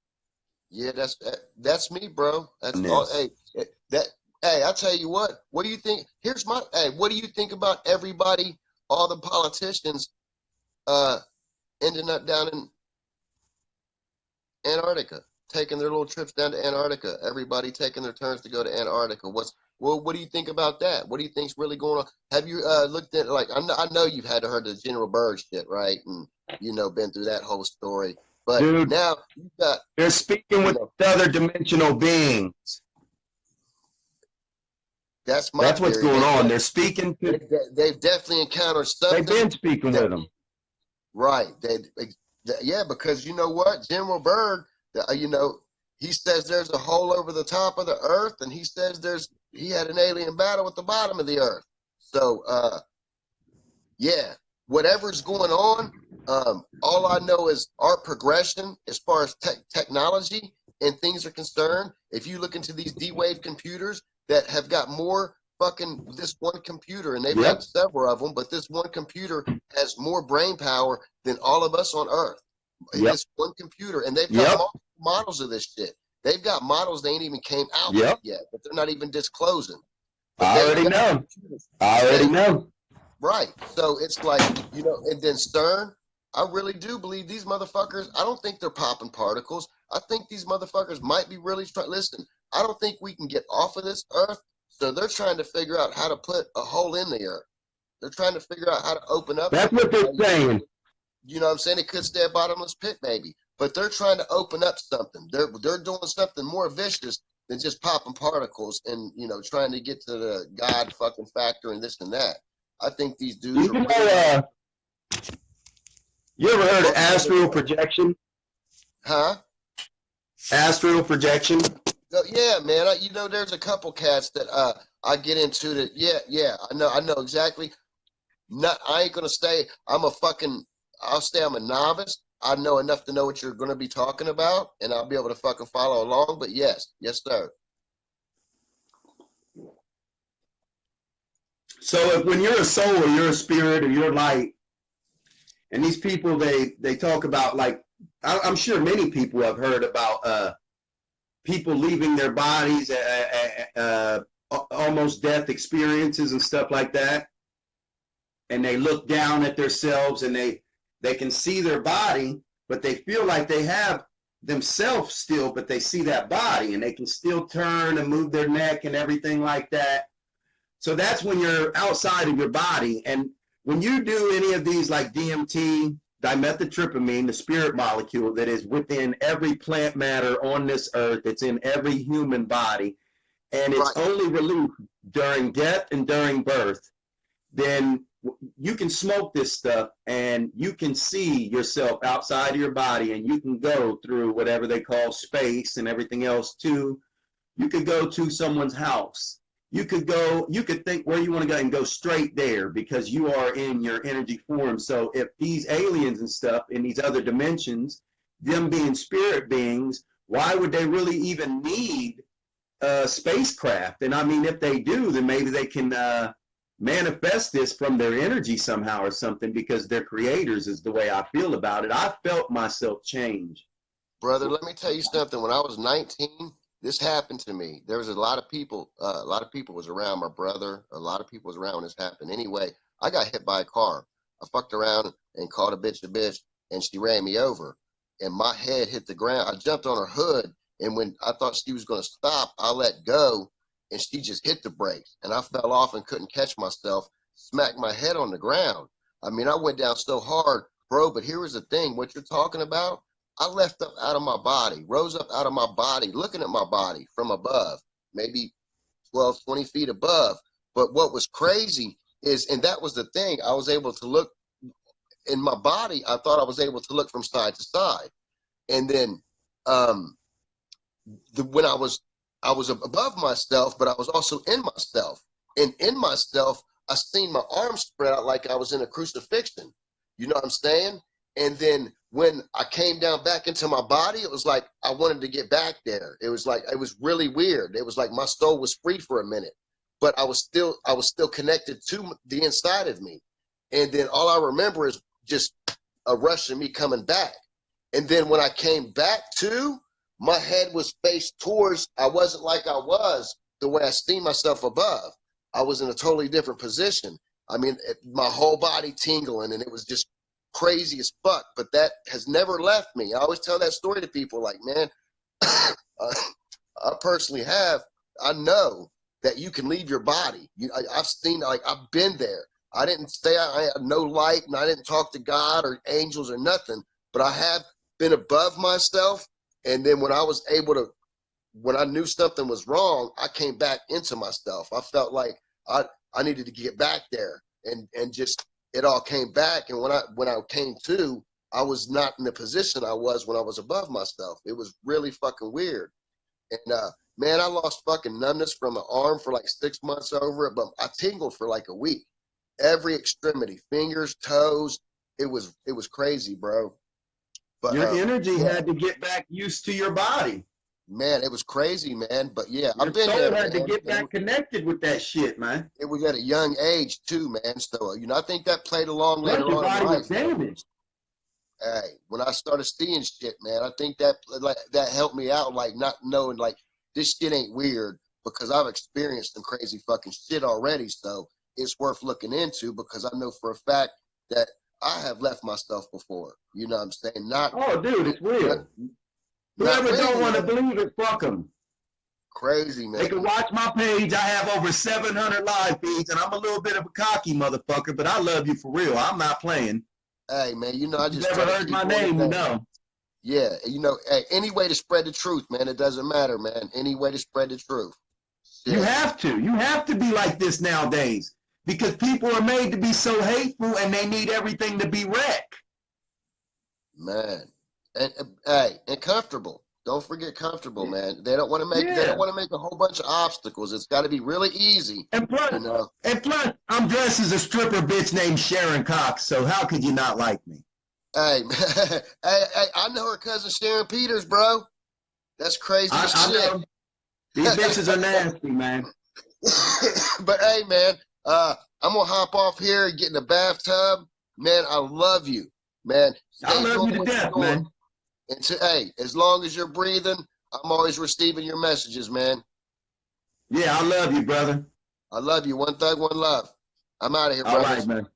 Yeah, that's me, bro. That's all. Hey, I tell you what. What do you think? What do you think about everybody, all the politicians, ending up down in Antarctica, taking their little trips down to Antarctica? Everybody taking their turns to go to Antarctica. What do you think about that? What do you think's really going on? Have you looked at, like, I know you've had to heard the General Byrd shit, right? And you know, been through that whole story. But dude, now you've got, they're speaking with other dimensional beings. That's what's going on. They're speaking to. They've definitely encountered something. They've been speaking with them. Right. Yeah, because you know what, General Byrd, you know, he says there's a hole over the top of the earth, and he says he had an alien battle at the bottom of the earth. So, yeah, whatever's going on, all I know is our progression as far as technology and things are concerned. If you look into these D-Wave computers that have got more fucking this one computer, and they've got several of them, but this one computer has more brain power than all of us on Earth. This one computer, and they've got multiple models of this shit. They've got models they ain't even came out with yet, but they're not even disclosing. I already know. Right. So it's like, you know, and then CERN, I really do believe these motherfuckers, I don't think they're popping particles. I think these motherfuckers might be really listen, I don't think we can get off of this earth. So they're trying to figure out how to put a hole in the earth. They're trying to figure out how to open up. That's what they're saying. You know what I'm saying? It could stay a bottomless pit, maybe. But they're trying to open up something. They're doing something more vicious than just popping particles and, you know, trying to get to the God fucking factor and this and that. I think these dudes you ever heard of astral projection? Huh? Astral projection? Yeah, man. You know, there's a couple cats that I get into that. Yeah. I know exactly. I ain't gonna say I'll say I'm a novice. I know enough to know what you're gonna be talking about, and I'll be able to fucking follow along. But yes, sir. So when you're a soul or you're a spirit or you're light, and these people they talk about, like, I'm sure many people have heard about people leaving their bodies, almost death experiences and stuff like that, and they look down at themselves and they can see their body, but they feel like they have themselves still, but they see that body and they can still turn and move their neck and everything like that. So that's when you're outside of your body. And when you do any of these, like DMT, dimethyltryptamine, the spirit molecule that is within every plant matter on this earth, it's in every human body, and it's only released during death and during birth, then you can smoke this stuff and you can see yourself outside of your body, and you can go through whatever they call space and everything else too. You could go to someone's house. You could think where you want to go and go straight there because you are in your energy form. So if these aliens and stuff in these other dimensions, them being spirit beings, why would they really even need spacecraft? And I mean, if they do, then maybe they can manifest this from their energy somehow or something, because they're creators is the way I feel about it. I felt myself change. Brother, let me tell you something. When I was 19, this happened to me. There was a lot of people was around my brother. A lot of people was around when this happened. Anyway, I got hit by a car. I fucked around and called a bitch, and she ran me over. And my head hit the ground. I jumped on her hood, and when I thought she was going to stop, I let go, and she just hit the brakes. And I fell off and couldn't catch myself, smacked my head on the ground. I mean, I went down so hard, bro, but here was the thing. What you're talking about, I left up out of my body, rose up out of my body, looking at my body from above, maybe 12, 20 feet above. But what was crazy is, and that was the thing, I was able to look in my body. I thought I was able to look from side to side. And then when I was above myself, but I was also in myself. And in myself, I seen my arms spread out like I was in a crucifixion. You know what I'm saying? And then when I came down back into my body, it was like I wanted to get back there. It was like, it was really weird. It was like my soul was free for a minute, but I was still connected to the inside of me. And then all I remember is just a rush of me coming back. And then when I came back to, my head was faced towards, I wasn't like I was the way I seen myself above. I was in a totally different position. I mean, my whole body tingling, and it was just crazy as fuck, but that has never left me. I always tell that story to people, like, man, I personally I know that you can leave your body. I've seen, like, I've been there. I didn't say I had no light, and I didn't talk to God or angels or nothing, but I have been above myself. And then when I knew something was wrong, I came back into myself. I felt like I needed to get back there, and just, it all came back. And when I came to, I was not in the position I was when I was above myself. It was really fucking weird. And man, I lost fucking numbness from my arm for like 6 months over it, but I tingled for like a week. Every extremity, fingers, toes. It was crazy, bro. But your energy had to get back used to your body. Man, it was crazy, man. But yeah, Your I've been soul there, had man. to get back connected with that shit, man. It was at a young age too, man. So I think that played along Plus later your on in body was life. damaged. Hey, when I started seeing shit, man, I think that helped me out, like not knowing like this shit ain't weird, because I've experienced some crazy fucking shit already. So it's worth looking into, because I know for a fact that I have left myself before. You know what I'm saying? Oh, dude, it's real. Not Whoever don't really, want to man. believe it, fuck them. Crazy, They man. can watch my page. I have over 700 live feeds, and I'm a little bit of a cocky motherfucker, but I love you for real. I'm not playing. Hey, man, I If you just ever try to heard keep my on name, you it. know. Yeah, hey, any way to spread the truth, man. It doesn't matter, man. Any way to spread the truth. You Shit. have to. You have to be like this nowadays, because people are made to be so hateful, and they need everything to be wrecked. Man. And hey, and comfortable. Don't forget comfortable, man. They don't want to make a whole bunch of obstacles. It's got to be really easy, And plus, you know. I'm dressed as a stripper bitch named Sharon Cox, so how could you not like me? Hey, man. Hey, I know her cousin Sharon Peters, bro. That's crazy as I shit. know. These bitches are nasty, man. But hey, man, I'm gonna hop off here and get in the bathtub. Man, I love you, man. I Stay love doing you to what you're death, doing. man. And hey, as long as you're breathing, I'm always receiving your messages, man. Yeah, I love you, brother. I love you. One thug, one love. I'm out of here, All right, brothers. man.